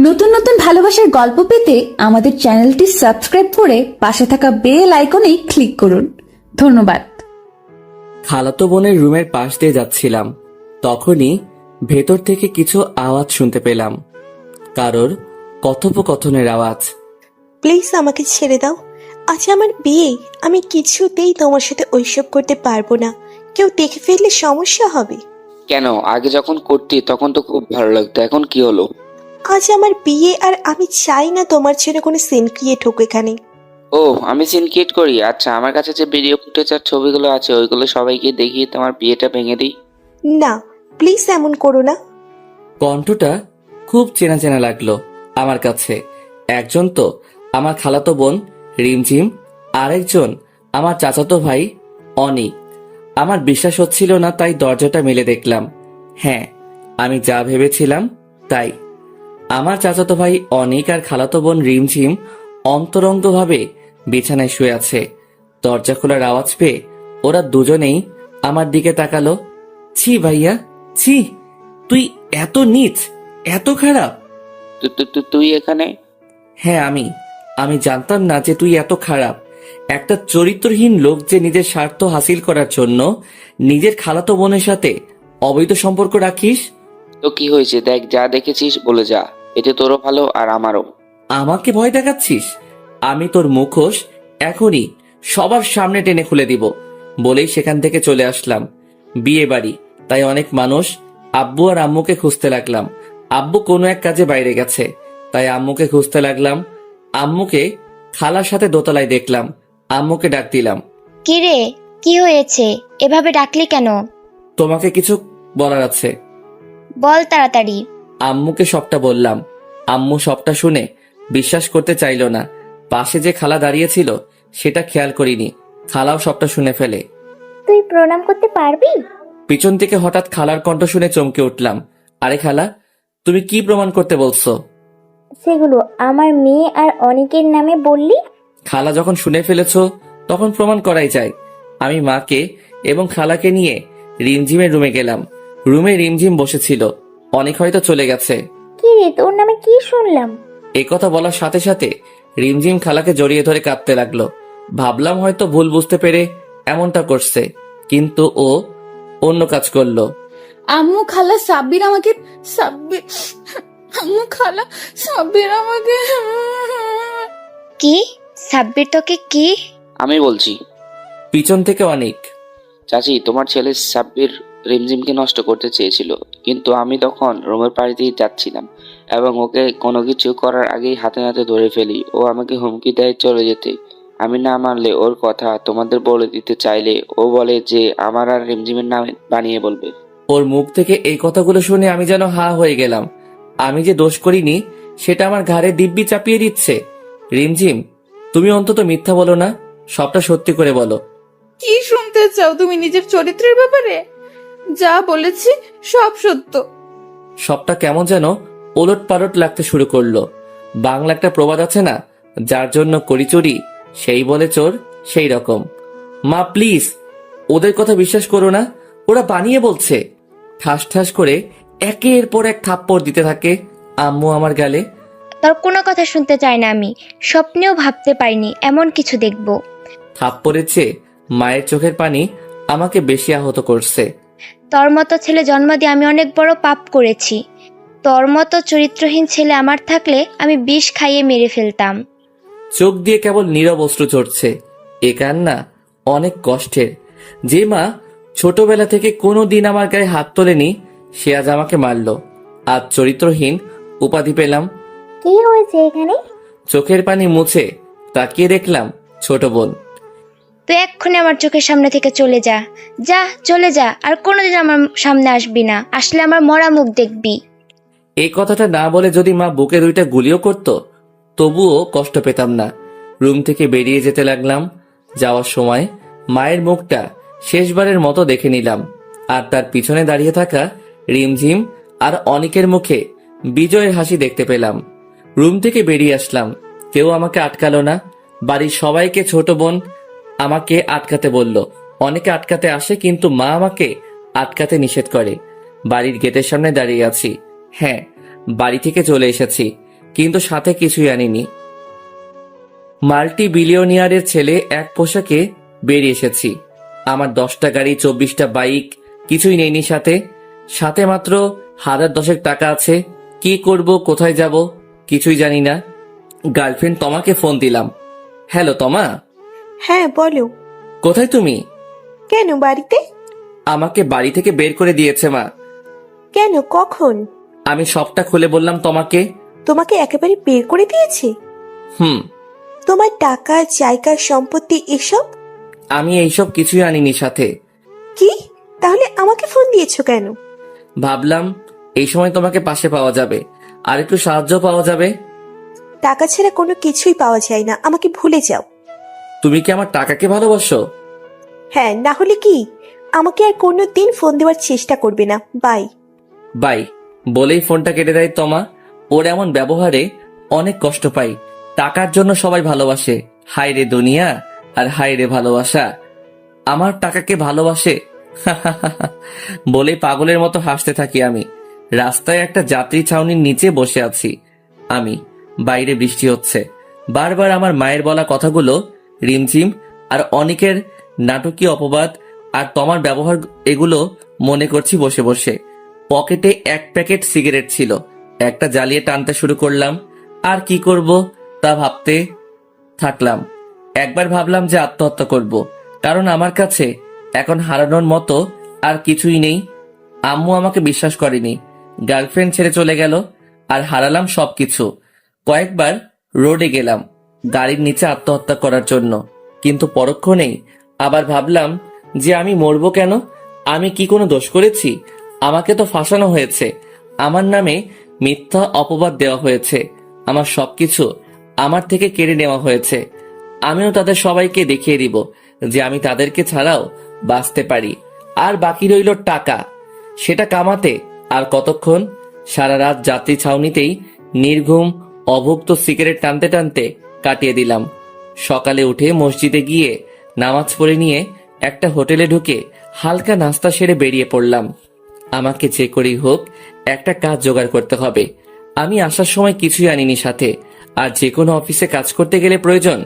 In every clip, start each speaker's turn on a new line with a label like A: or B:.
A: নতুন নতুন ভালোবাসার গল্প পেতে আমাদের চ্যানেলটি সাবস্ক্রাইব করে পাশে থাকা বেল আইকনে ক্লিক করুন। ধন্যবাদ।
B: খালাতো বোনের রুমের পাশ দিয়ে যাচ্ছিলাম, তখনই ভেতর থেকে কিছু আওয়াজ শুনতে পেলাম, কারোর কথোপকথনের আওয়াজ।
C: প্লিজ আমাকে ছেড়ে দাও, আজ আমার বিয়ে, আমি কিছুতেই তোমার সাথে ওইসব করতে পারবো না। কেউ দেখে ফেললে সমস্যা হবে।
D: কেন? আগে যখন করতি তখন তো খুব ভালো লাগতো, এখন কি হলো?
C: আজ আমার বিয়ে আর আমি চাই না তোমার জন্য কোনো সিন ক্রিয়েট হোক এখানে।
D: ও, আমি সিন ক্রিয়েট করি? আচ্ছা, আমার কাছে যে ভিডিও ফুটেজ আর ছবিগুলো আছে ওইগুলো সবাইকে দেখিয়ে তোমার বিয়েটা ভেঙে দিই।
C: না, প্লিজ এমন করো না।
B: কণ্ঠটা খুব চেনা চেনা লাগলো আমার কাছে। একজন তো আমার খালাতো বোন রিমঝিম, আরেকজন আমার চাচাতো ভাই অনিক। আমার বিশ্বাস হচ্ছিল না, তাই দরজাটা মেলে দেখলাম। হ্যাঁ, আমি যা ভেবেছিলাম তাই। আমার চাচাতো ভাই অনিক আর খালাতো বোন রিমঝিম অন্তরঙ্গভাবে বিছানায় শুয়ে আছে। দরজা খোলার আওয়াজ পেয়ে ওরা দুজনেই আমার দিকে তাকালো। ছি ভাইয়া, ছি, তুই এত নীচ, এত খারাপ।
D: তুই এখানে?
B: হ্যাঁ, আমি জানতাম না যে তুই এত খারাপ। একটা চরিত্রহীন লোক যে নিজের স্বার্থ হাসিল করার জন্য নিজের খালাতো বোনের সাথে অবৈধ সম্পর্ক রাখিস।
D: তো কি হয়েছে? দেখ, যা দেখেছিস বলে যা, এতে তোরও ভালো আর আমারও।
B: আমাকে ভয় দেখাচ্ছিস? আমি তোর মুখোশ এখনই সবার সামনে টেনে খুলে দিব। বলেই সেখান থেকে চলে আসলাম। বিয়ে বাড়ি, তাই অনেক মানুষ। আব্বু আর আম্মুকে খুঁজতে লাগলাম। আব্বু কোনো এক কাজে বাইরে গেছে, তাই আম্মুকে খুঁজতে লাগলাম। আম্মুকে খালার সাথে দোতলায় দেখলাম। আম্মুকে ডাক দিলাম।
E: কিরে, কি হয়েছে? এভাবে ডাকলি কেন?
B: তোমাকে কিছু বলার আছে।
E: বল তাড়াতাড়ি।
B: আম্মুকে সবটা বললাম। আম্মু সবটা শুনে বিশ্বাস করতে চাইল না। পাশে যে খালা দাঁড়িয়েছিল সেটা খেয়াল করিনি, খালাও সবটা শুনে ফেলে।
E: তুই প্রণাম করতে পারবি?
B: পিছন থেকে হঠাৎ খালার কণ্ঠ শুনে চমকে উঠলাম। আরে খালা, তুমি কি প্রমাণ করতে বলছো?
E: সেগুলো আমার মেয়ে আর অনেকের নামে বললি।
B: খালা যখন শুনে ফেলেছো তখন প্রমাণ করাই যায়। আমি মাকে এবং খালাকে নিয়ে রিমঝিমের রুমে গেলাম। রুমে রিমঝিম বসেছিল, অনেক হয়তো চলে গেছে।
E: কি রে, তোর নামে কি শুনলাম?
B: এ কথা বলার সাথে সাথে রিমঝিম খালাকে জড়িয়ে ধরে কাঁদতে লাগলো। ভাবলাম হয়তো ভুল বুঝতে পেরে এমনটা করছে, কিন্তু ও অন্য কাজ করলো।
A: আম্মু খালা সাব্বির আমাকে সাব্বির আম্মু খালা সাব্বির আমাকে
E: কি? সাব্বির তোকে কি?
D: আমি বলছি।
B: পিছন থেকে অনেক।
D: চাচি, তোমার ছেলে সাব্বির রিমঝিমকে নষ্ট করতে চেয়েছিল, কিন্তু আমি তখন রুমের পাশ দিয়ে যাচ্ছিলাম এবং ওকে কোনো কিছু করার আগেই হাতে নাতে ধরে ফেলি। ও আমাকে হুমকি দেয় চলে যেতে। আমি না মানলে, ওর কথা তোমাদের বলে দিতে চাইলে ও বলে যে আমার আর রিমঝিমের নামে বানিয়ে বলবে।
B: ওর মুখ থেকে এই কথাগুলো শুনে আমি যেন হা হয়ে গেলাম। আমি যে দোষ করিনি সেটা আমার ঘাড়ে দিব্যি চাপিয়ে দিচ্ছে। রিমঝিম, তুমি অন্তত মিথ্যা বলো না, সবটা সত্যি করে বলো।
A: কি শুনতে চাও তুমি নিজের চরিত্রের ব্যাপারে? যা বলেছি সব সত্য।
B: সবটা কেমন যেন ওলট পালট লাগতে শুরু করলো। বাংলা একটা প্রবাদ আছে না, যার জন্য করি চুরি সেই বলে চোর, সেই রকম। মা প্লিজ, ওদের কথা বিশ্বাস করো না, ওরা বানিয়ে বলছে। ঠাস ঠাস করে একের পর এক থাপ্পড় দিতে থাকে আম্মু আমার গালে।
E: তোর কোনো কথা শুনতে চাই না আমি। স্বপ্নেও ভাবতে পারিনি এমন কিছু দেখব।
B: থাপ্পড়ের চেয়ে মায়ের চোখের পানি আমাকে বেশি আহত করছে।
E: তোর মতো ছেলে জন্ম দিয়ে আমি অনেক বড় পাপ করেছি। তোর মতো চরিত্রহীন ছেলে আমার থাকলে আমি বিষ খাইয়ে মেরে ফেলতাম।
B: চোখ দিয়ে কেবল নীরব অশ্রু ঝরছে। এ কান্না অনেক কষ্টের। যে মা ছোটবেলা থেকে কোনো দিন আমার গায়ে হাত তোলেনি, সে আজ আমাকে মারল। আজ চরিত্রহীন উপাধি পেলাম।
E: কি হয়েছে এখানে?
B: চোখের পানি মুছে তাকিয়ে দেখলাম ছোট বোন।
E: তুই এক্ষুনি আমার চোখের সামনে থেকে চলে যা। যা, চলে যা, আর কোনোদিন আমার সামনে আসবি না। আসলে আমার মরা মুখ দেখবি।
B: এই কথাটা না বলে যদি মা বুকে দুইটা গুলিও করত তবুও কষ্ট পেতাম না। রুম থেকে বেরিয়ে যেতে লাগলাম। যাওয়ার সময় মায়ের মুখটা শেষবারের মতো দেখে নিলাম, আর তার পিছনে দাঁড়িয়ে থাকা রিমঝিম আর অনিকের মুখে বিজয়ের হাসি দেখতে পেলাম। রুম থেকে বেরিয়ে আসলাম, কেউ আমাকে আটকালো না। বাড়ির সবাইকে ছোট বোন আমাকে আটকাতে বলল। অনেকে আটকাতে আসে, কিন্তু মা আমাকে আটকাতে নিষেধ করে। বাড়ির গেটের সামনে দাঁড়িয়ে আছি। হ্যাঁ, বাড়ি থেকে চলে এসেছি। কিন্তু সাথে কিছুই আনিনি। মাল্টি বিলিয়নিয়ারের ছেলে এক পোশাকে বেরিয়ে এসেছি। আমার 10টা গাড়ি, 24টা বাইক, কিছুই নেইনি সাথে। সাথে মাত্র 1010 টাকা আছে। কি করব, কোথায় যাব কিছুই জানি না। গার্লফ্রেন্ড তোমাকে ফোন দিলাম। হ্যালো তমা,
C: হ্যাঁ বলো।
B: কোথায় তুমি?
C: কেন, বাড়িতে?
B: আমাকে বাড়ি থেকে বের করে দিয়েছে মা।
C: কেন, কখন?
B: আমি সবটা খুলে বললাম তোমাকে।
C: তোমাকে একেবারে বের করে দিয়েছে?
B: হুম।
C: তোমার টাকা, জায়গা, সম্পত্তি এসব?
B: আমি এইসব কিছুই আনিনি সাথে।
C: কি? তাহলে আমাকে ফোন দিয়েছো কেন?
B: ভাবলাম এই সময় তোমাকে পাশে পাওয়া যাবে, আর একটু সাহায্য পাওয়া যাবে।
C: টাকা ছাড়া কোনো কিছুই পাওয়া যায় না, আমাকে ভুলে যাও।
B: তুমি কি আমার টাকাকে ভালোবাসো?
C: হ্যাঁ, না হলে কি? আমাকে আর কোনো দিন ফোন দেওয়ার চেষ্টা করবে না। বাই।
B: বাই বলেই ফোনটা কেটে দেয় তমা। ওর এমন ব্যবহারে অনেক কষ্ট পাই। টাকার জন্য সবাই ভালোবাসে, হায় রে দুনিয়া, আর হায় রে ভালোবাসা। আমার টাকাকে ভালোবাসে বলে পাগলের মতো হাসতে থাকি আমি। রাস্তায় একটা যাত্রী ছাউনির নিচে বসে আছি আমি। বাইরে বৃষ্টি হচ্ছে। বারবার আমার মায়ের বলা কথাগুলো, রিমঝিম আর অনেকের নাটকীয় অপবাদ আর তোমার ব্যবহার, এগুলো মনে করছি বসে বসে। পকেটে এক প্যাকেট সিগারেট ছিল, একটা জ্বালিয়ে টানতে শুরু করলাম। আর কি করব তা ভাবতে থাকলাম। একবার ভাবলাম যে আত্মহত্যা করব, কারণ আমার কাছে এখন হারানোর মতো আর কিছুই নেই। আম্মু আমাকে বিশ্বাস করেনি, গার্লফ্রেন্ড ছেড়ে চলে গেল, আর হারালাম সবকিছু। কয়েকবার রোডে গেলাম গাড়ির নিচে আত্মহত্যা করার জন্য, কিন্তু পরক্ষণেই আবার ভাবলাম যে আমি মরবো কেন? আমি কি কোনো দোষ করেছি? আমাকে তো ফাঁসানো হয়েছে, আমার নামে মিথ্যা অপবাদ দেওয়া হয়েছে, আমার সবকিছু আমার থেকে কেড়ে নেওয়া হয়েছে। আমিও তাদের সবাইকে দেখিয়ে দিব যে আমি তাদেরকে ছাড়াও বাঁচতে পারি। আর বাকি রইল টাকা, সেটা কামাতে আর কতক্ষণ? সারা রাত যাত্রী ছাউনিতেই নির্ঘুম অভুক্ত সিগারেট টানতে টানতে কাটিয়ে দিলাম। সকালে উঠে মসজিদে গিয়ে নামাজ পড়ে নিয়ে একটা হোটেলে ঢুকে হালকা নাস্তা সেরে বেরিয়ে পড়লাম। আমাকে যে করেই হোক একটা কাজ জোগাড় করতে হবে। আমি আসার সময় কিছুই আনিনি সাথে, আর যে কোনো অফিসে কাজ করতে গেলে প্রয়োজন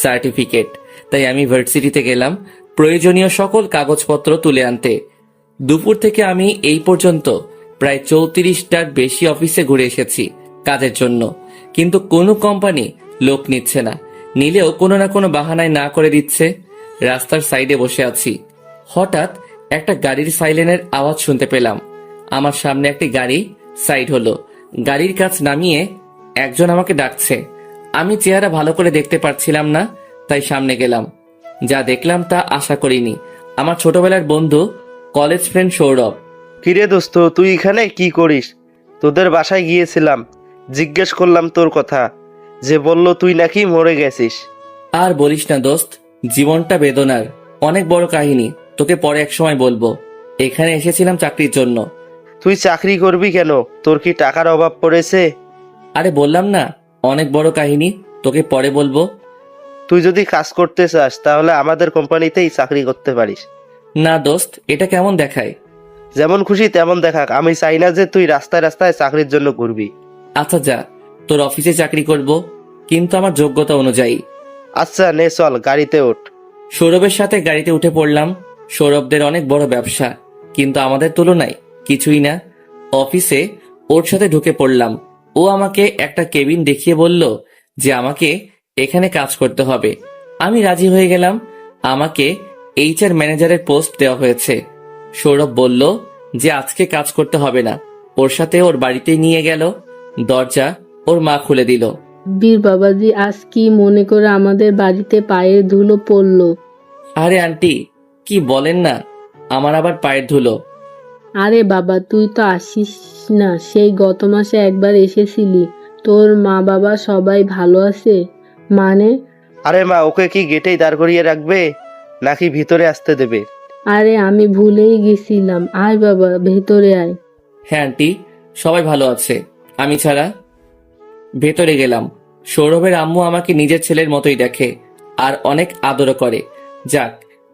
B: সার্টিফিকেট। তাই আমি ভার্সিটিতে গেলাম প্রয়োজনীয় সকল কাগজপত্র তুলে আনতে। দুপুর থেকে আমি এই পর্যন্ত প্রায় 34টার বেশি অফিসে ঘুরে এসেছি কাজের জন্য, কিন্তু কোনো কোম্পানি লোক নিচ্ছে না, নিলেও কোনো না কোনো বাহানায় না করে দিচ্ছে। রাস্তার সাইডে বসে আছি, হঠাৎ একটা গাড়ির সাইরেনের আওয়াজ শুনতে পেলাম। আমার সামনে একটি গাড়ি সাইড হলো, গাড়ির কাছ নামিয়ে একজন আমাকে ডাকছে। আমি চেহারা ভালো করে দেখতে পারছিলাম না, তাই সামনে গেলাম। যা দেখলাম তা আশা করিনি। আমার ছোটবেলার বন্ধু, কলেজ ফ্রেন্ড সৌরভ।
F: কিরে দোস্ত, তুই এখানে কি করিস? তোদের বাসায় গিয়েছিলাম, জিজ্ঞেস করলাম তোর কথা, যে বলল তুই নাকি মরে গেছিস।
B: আর বলিস না দোস্ত, জীবনটা বেদনার, অনেক বড় কাহিনী, তোকে পরে এক সময় বলবো। এখানে এসেছিলাম চাকরির জন্য।
F: তুই চাকরি করবি কেন? তোর কি টাকার অভাব পড়েছে?
B: আরে বললাম না, অনেক বড় কাহিনী, তোকে পরে বলবো।
F: তুই যদি কাজ করতে চাস তাহলে আমাদের কোম্পানিতেই চাকরি করতে পারিস।
B: না দোস্ত, এটা কেমন দেখায়?
F: যেমন খুশি তেমন দেখাক, আমি চাই না যে তুই রাস্তায় রাস্তায় চাকরির জন্য ঘুরবি।
B: আচ্ছা যা, তোর অফিসে চাকরি করব, কিন্তু আমার যোগ্যতা অনুযায়ী।
F: আচ্ছা নে চল, গাড়িতে ওঠ।
B: সৌরভের সাথে গাড়িতে উঠে পড়লাম। সৌরভদের অনেক বড় ব্যবসা, কিন্তু আমাদের তুলনায় কিছুই না। অফিসে ওর সাথে ঢুকে পড়লাম। ও আমাকে একটা কেবিন দেখিয়ে বলল যে আমাকে এখানে কাজ করতে হবে। আমি রাজি হয়ে গেলাম। আমাকে HR ম্যানেজারের পোস্ট দেওয়া হয়েছে। সৌরভ বলল যে আজকে কাজ করতে হবে না। ওর সাথে ওর বাড়িতে নিয়ে গেল। দরজা ওর মা খুলে দিল।
G: বীর বাবাজি, আজ কি মনে করে আমাদের বাড়িতে পায়ের ধুলো পড়লো?
B: আরে আন্টি, কি বলেন না, আমার আবার পায়ের ধুলো।
G: আরে বাবা, তুই তো আসিস না, সেই গত মাসে একবার এসেছিলি। তোর মা বাবা সবাই ভালো আছে? মানে?
F: আরে মা, ওকে কি গেটেই দাঁড় করিয়ে রাখবে নাকি ভিতরে আসতে দেবে?
G: আরে আমি ভুলেই গেছিলাম, আয় বাবা ভেতরে আয়।
B: হ্যাঁ আন্টি, সবাই ভালো আছে, আমি ছাড়া। ভেতরে গেলাম। সৌরভের আম্মু আমাকে নিজের ছেলের মতোই দেখে আর অনেক আদরও করে। যাক,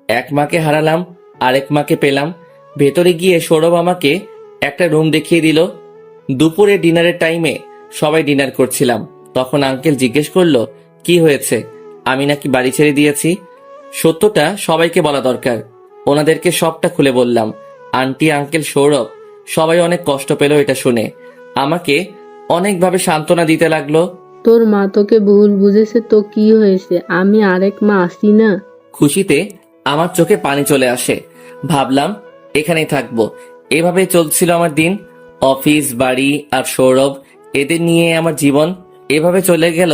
B: এক মাকে হারালাম, আরেক মাকে পেলাম। ভেতরে গিয়ে সৌরভ আমাকে একটা রুম দেখিয়ে দিল। দুপুরে ডিনারের টাইমে সবাই ডিনার করছিলাম। তখন আঙ্কেল জিজ্ঞেস করলো, কি হয়েছে? আমি নাকি বাড়ি ছেড়ে দিয়েছি। সত্যটা সবাইকে বলা দরকার। ওনাদেরকে সবটা খুলে বললাম। আন্টি, আঙ্কেল, সৌরভ সবাই অনেক কষ্ট পেল এটা শুনে। আমাকে অনেকভাবে সান্ত্বনা দিতে লাগলো।
G: তোর মা তোকে ভুল বুঝেছে তো কি হয়েছে, আমি আরেক মা আসি না?
B: খুশিতে আমার চোখে পানি চলে আসে। ভাবলাম এখানেই থাকবো। এভাবে চলছিল আমার দিন। অফিস, বাড়ি আর সৌরভ, এদের নিয়ে আমার জীবন। এভাবে চলে গেল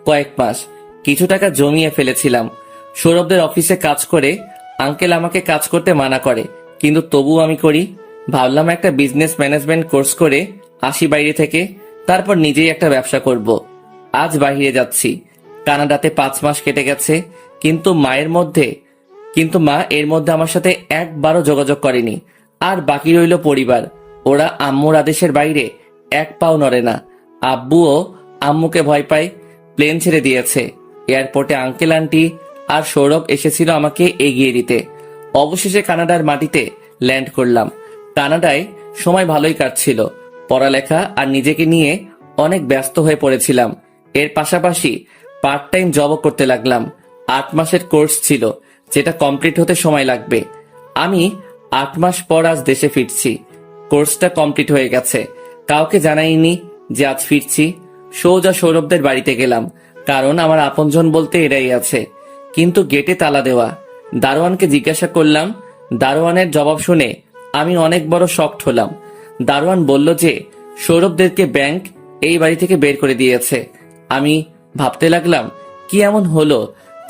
B: কয়েক মাস। কিছু টাকা জমিয়ে ফেলেছিলাম। সৌরভদের অফিসে কাজ করে আঙ্কেল আমাকে কাজ করতে মানা করে, কিন্তু তবুও আমি করি। ভাবলাম একটা বিজনেস ম্যানেজমেন্ট কোর্স করে আসি বাইরে থেকে, তারপর নিজেই একটা ব্যবসা করব। আজ বাইরে যাচ্ছি। কানাডাতে 5 মাস কেটে গেছে, কিন্তু মা এর মধ্যে আমার সাথে একবারও যোগাযোগ করেনি। আর বাকি রইল পরিবার। ওরা আম্মুর আদেশের বাইরে এক পাও নড়ে না। আব্বুও আম্মুকে ভয় পায়, প্লেন ছেড়ে দিয়েছে। এয়ারপোর্টে আঙ্কেল, আন্টি আর সৌরভ এসেছিল আমাকে এগিয়ে দিতে। অবশেষে কানাডার মাটিতে ল্যান্ড করলাম। কানাডায় সময় ভালোই কাটছিল। পড়ালেখা আর নিজেকে নিয়ে অনেক ব্যস্ত হয়ে পড়েছিলাম। এর পাশাপাশি পার্ট টাইম জবও করতে লাগলাম। 8 মাসের কোর্স ছিল, যেটা কমপ্লিট হতে সময় লাগবে। আমি 8 মাস পর আজ দেশে ফিরছি। কোর্সটা কমপ্লিট হয়ে গেছে। কাউকে জানাইনি যে আজ ফিরছি। সোজা সৌরভদের বাড়িতে গেলাম, কারণ আমার আপনজন বলতে এরাই আছে। কিন্তু গেটে তালা দেওয়া। দারোয়ানকে জিজ্ঞাসা করলাম। দারোয়ানের জবাব শুনে আমি অনেক বড় শকড হলাম। দারোয়ান বলল যে সৌরভদেরকে ব্যাংক এই বাড়ি থেকে বের করে দিয়েছে। আমি ভাবতে লাগলাম, কি এমন হলো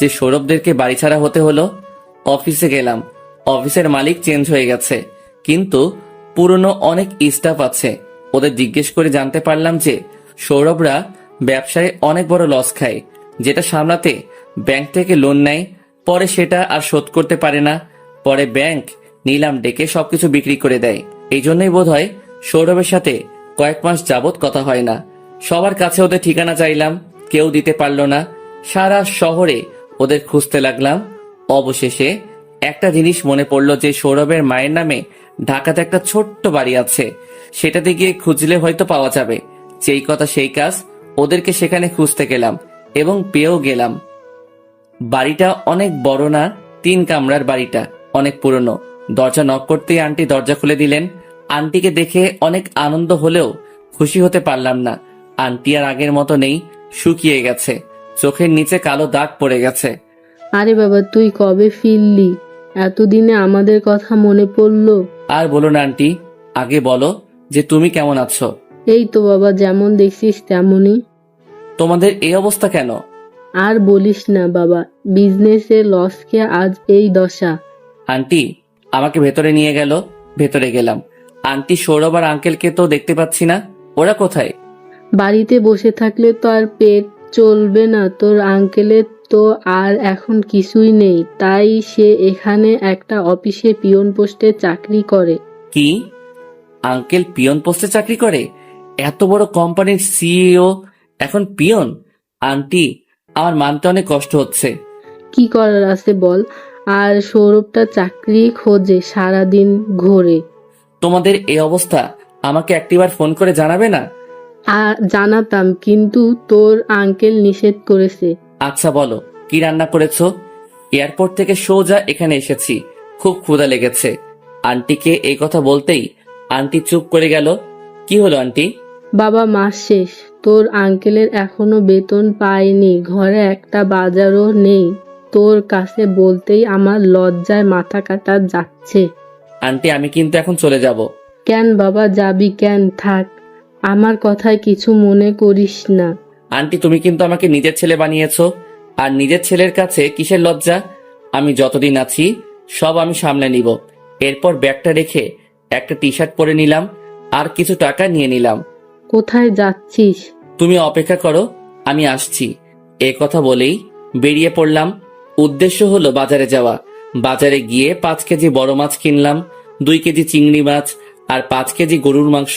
B: যে সৌরভদেরকে বাড়ি ছাড়া হতে হলো। অফিসে গেলাম। অফিসের মালিক চেঞ্জ হয়ে গেছে, কিন্তু পুরনো অনেক স্টাফ আছে। ওদের জিজ্ঞেস করে জানতে পারলাম যে সৌরভরা ব্যবসায় অনেক বড় লস খায়, যেটা সামলাতে ব্যাংক থেকে লোন নেয়। পরে সেটা আর শোধ করতে পারে না। পরে ব্যাংক নিলাম ডেকে সবকিছু বিক্রি করে দেয়। এই জন্যই বোধহয় সৌরভের সাথে কয়েক মাস যাবত কথা হয় না। সবার কাছে ওদের ঠিকানা চাইলাম, কেউ দিতে পারলো না। সারা শহরে ওদের খুঁজতে লাগলাম। অবশেষে একটা জিনিস মনে পড়লো যে সৌরভের মায়ের নামে ঢাকাতে একটা ছোট্ট বাড়ি আছে। সেটাতে গিয়ে খুঁজলে হয়তো পাওয়া যাবে। যেই কথা সেই কাজ, ওদেরকে সেখানে খুঁজতে গেলাম এবং পেয়েও গেলাম। বাড়িটা অনেক বড় না, 3 কামরার বাড়িটা, অনেক পুরনো। দরজা নক করতেই আন্টি দরজা খুলে দিলেন। আন্টিকে দেখে অনেক আনন্দ হলেও খুশি হতে পারলাম না। আন্টি আর আগের মতো নেই, শুকিয়ে গেছে। চোখের নিচে কালো দাগ পড়ে গেছে।
G: আরে বাবা, তুই কবে ফিরলি? এতদিনে আমাদের কথা মনে পড়লো।
B: আর বলো না আন্টি, আগে বলো যে তুমি কেমন আছো।
G: এই তো বাবা, যেমন দেখছিস তেমনই।
B: তোমাদের এই অবস্থা কেন?
G: আর বলিস না বাবা, বিজনেসে লস খেয়ে আজ এই দশা।
B: আন্টি আমাকে ভেতরে নিয়ে গেল। ভেতরে গেলাম। আন্টি, সৌরভ আর আঙ্কেলকে তো দেখতে পাচ্ছি না। ওরা কোথায়?
G: বাড়িতে বসে থাকলে তো আর পেট চলবে না। তোর আঙ্কেলের তো আর এখন কিছুই নেই, তাই সে এখানে একটা অফিসে পিয়ন পোস্টে চাকরি করে।
B: কি? আঙ্কেল পিয়ন পোস্টে চাকরি করে? এত বড় কোম্পানির সিইও এখন পিয়ন? আন্টি, আমার মানতে অনেক কষ্ট হচ্ছে।
G: কি করার আছে বল। আর সৌরভটা চাকরি খোঁজে, সারাদিন ঘোরে।
B: তোমাদের এই অবস্থা আমাকে একটিবার ফোন করে জানাবে না?
G: জানাতাম, কিন্তু তোর আঙ্কেল নিষেধ করেছে।
B: আচ্ছা বলো, কি রান্না করেছো? এয়ারপোর্ট থেকে সোজা এখানে এসেছি, খুব ক্ষুধা লেগেছে। আন্টিকে এই কথা বলতেই আন্টি চুপ করে গেল। কি হলো আন্টি?
G: বাবা, মাস শেষ, তোর আঙ্কেলের এখনো বেতন পায়নি, ঘরে একটা বাজারও নেই। তোর কাছে বলতেই আমার লজ্জায় মাথা কাটা যাচ্ছে।
B: আন্টি, আমি কিন্তু এখন চলে যাব।
G: কেন বাবা, যাবি কেন? থাক, আমার কথায় কিছু মনে করিস না।
B: আন্টি, তুমি কিন্তু আমাকে নিজের ছেলে বানিয়েছো, আর নিজের ছেলের কাছে কিসের লজ্জা? আমি যতদিন আছি সব আমি সামলে নিব। এরপর ব্যাগটা রেখে একটা টি শার্ট পরে নিলাম আর কিছু টাকা নিয়ে নিলাম।
G: কোথায় যাচ্ছিস?
B: তুমি অপেক্ষা করো, আমি আসছি। এ কথা বলেই বেরিয়ে পড়লাম। উদ্দেশ্য হলো বাজারে যাওয়া। বাজারে গিয়ে 5 কেজি বড় মাছ কিনলাম, 2 কেজি চিংড়ি মাছ আর 5 কেজি গরুর মাংস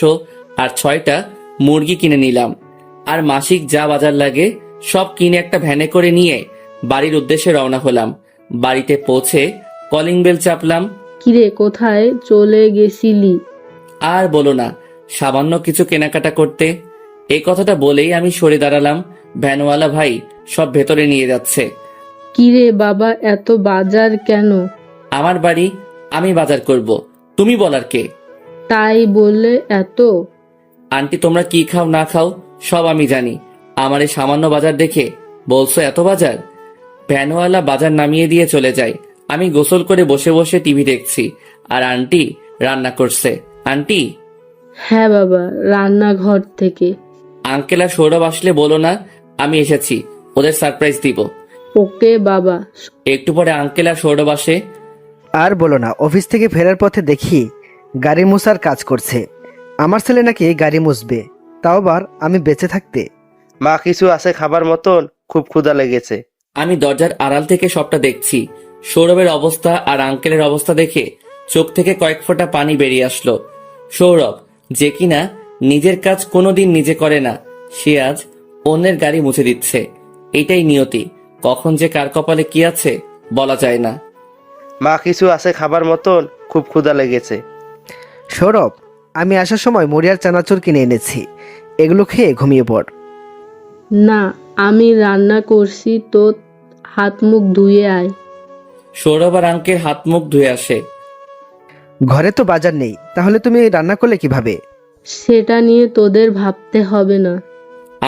B: আর 6টা মুরগি কিনে নিলাম। আর মাসিক যা বাজার লাগে সব কিনে একটা ভ্যানে করে নিয়ে বাড়ির উদ্দেশ্যে রওনা হলাম। বাড়িতে পৌঁছে কলিং বেল চাপলাম।
G: কিরে, কোথায় চলে গেছিলি?
B: আর বলো না, সামান্য কিছু কেনাকাটা করতে। এই কথাটা বলেই আমি সরে দাঁড়ালাম। ভ্যানওয়ালা ভাই সব ভেতরে নিয়ে যাচ্ছে।
G: কিরে বাবা, এত বাজার কেন?
B: আমার বাড়ি, আমি বাজার করব, তুমি বলার কে?
G: তাই বলে এত?
B: আন্টি তোমরা কি খাও না খাও সব আমি জানি। আমার এই সামান্য বাজার দেখে বলছো এত বাজার? ভ্যানওয়ালা বাজার নামিয়ে দিয়ে চলে যায়। আমি গোসল করে বসে বসে টিভি দেখছি আর আন্টি রান্না করছে। আন্টি,
G: হ্যাঁ বাবা, রান্নাঘর থেকে।
B: আঙ্কেল আর সৌরভ আসলে বলো না আমি এসেছি, ওদের সারপ্রাইজ দিব।
G: ওকে বাবা।
B: একটু পরে আঙ্কেল আর সৌরভ আসে।
H: আর বলো না, অফিস থেকে ফেরার পথে দেখি গাড়ি মুছার কাজ করছে। আমার ছেলে নাকি গাড়ি মুছবে, তাও আবার আমি বেঁচে থাকতে।
F: মা, কিছু আছে খাবার মতন? খুব ক্ষুধা লেগেছে।
B: আমি দরজার আড়াল থেকে সবটা দেখছি। সৌরভের অবস্থা আর আঙ্কেলের অবস্থা দেখে চোখ থেকে কয়েক ফোঁটা পানি বেরিয়ে আসলো। সৌরভ, যে কিনা নিজের কাজ কোনোদিন নিজে করে না, সে আজ অন্যের গাড়ি মুছে দিচ্ছে। এটাই নিয়তি, কখন যে কার কপালে কি আছে বলা যায় না।
F: মা, কিছু আছে খাবার মতন? খুব ক্ষুধা লেগেছে।
H: সৌরভ, আমি আসার সময় মরিয়ার চানাচুর কিনে এনেছি, এগুলো খেয়ে ঘুমিয়ে পড়।
G: না, আমি রান্না করছি, তো হাত মুখ ধুয়ে আয়।
B: সৌরভ আর আঙ্কেল হাত মুখ ধুয়ে আসে।
H: ঘরে তো বাজার নেই, তাহলে তুমি রান্না করলে কিভাবে?
G: সেটা নিয়ে তোদের ভাবতে হবে না।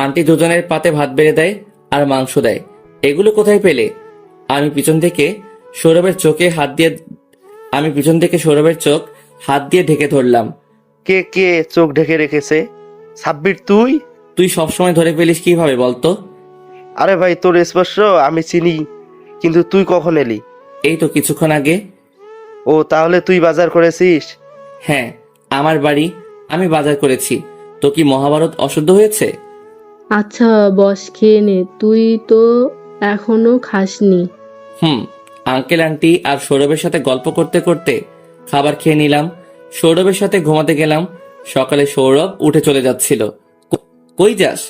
B: আন্টি দুজনের পাতে ভাত বেড়ে দেয় আর মাংস দেয়। এগুলো কোথায় পেলে? আমি পিছন থেকে সৌরভের চোখ হাত দিয়ে ঢেকে ধরলাম।
F: কে কে চোখ ঢেকে রেখেছে? সাব্বির, তুই?
B: তুই সবসময় ধরে ফেলিস কিভাবে বলতো?
F: আরে ভাই, তোর স্পর্শ আমি চিনি, কিন্তু তুই কখন এলি?
B: এই তো কিছুক্ষণ আগে।
F: ও, তাহলে তুই বাজার করেছিস?
B: হ্যাঁ, আমার বাড়ি, আমি বাজার করেছি। তো কি মহাভারত অশুদ্ধ হয়েছে?
G: আচ্ছা বস, খেয়ে নে, তুই তো এখনো খাসনি।
B: আঙ্কেল আন্টি আর সৌরভের সাথে গল্প করতে করতে খাবার খেয়ে নিলাম। সৌরভের সাথে ঘুমাতে গেলাম। সকালে সৌরভ উঠে চলে যাচ্ছিল। কই যাস?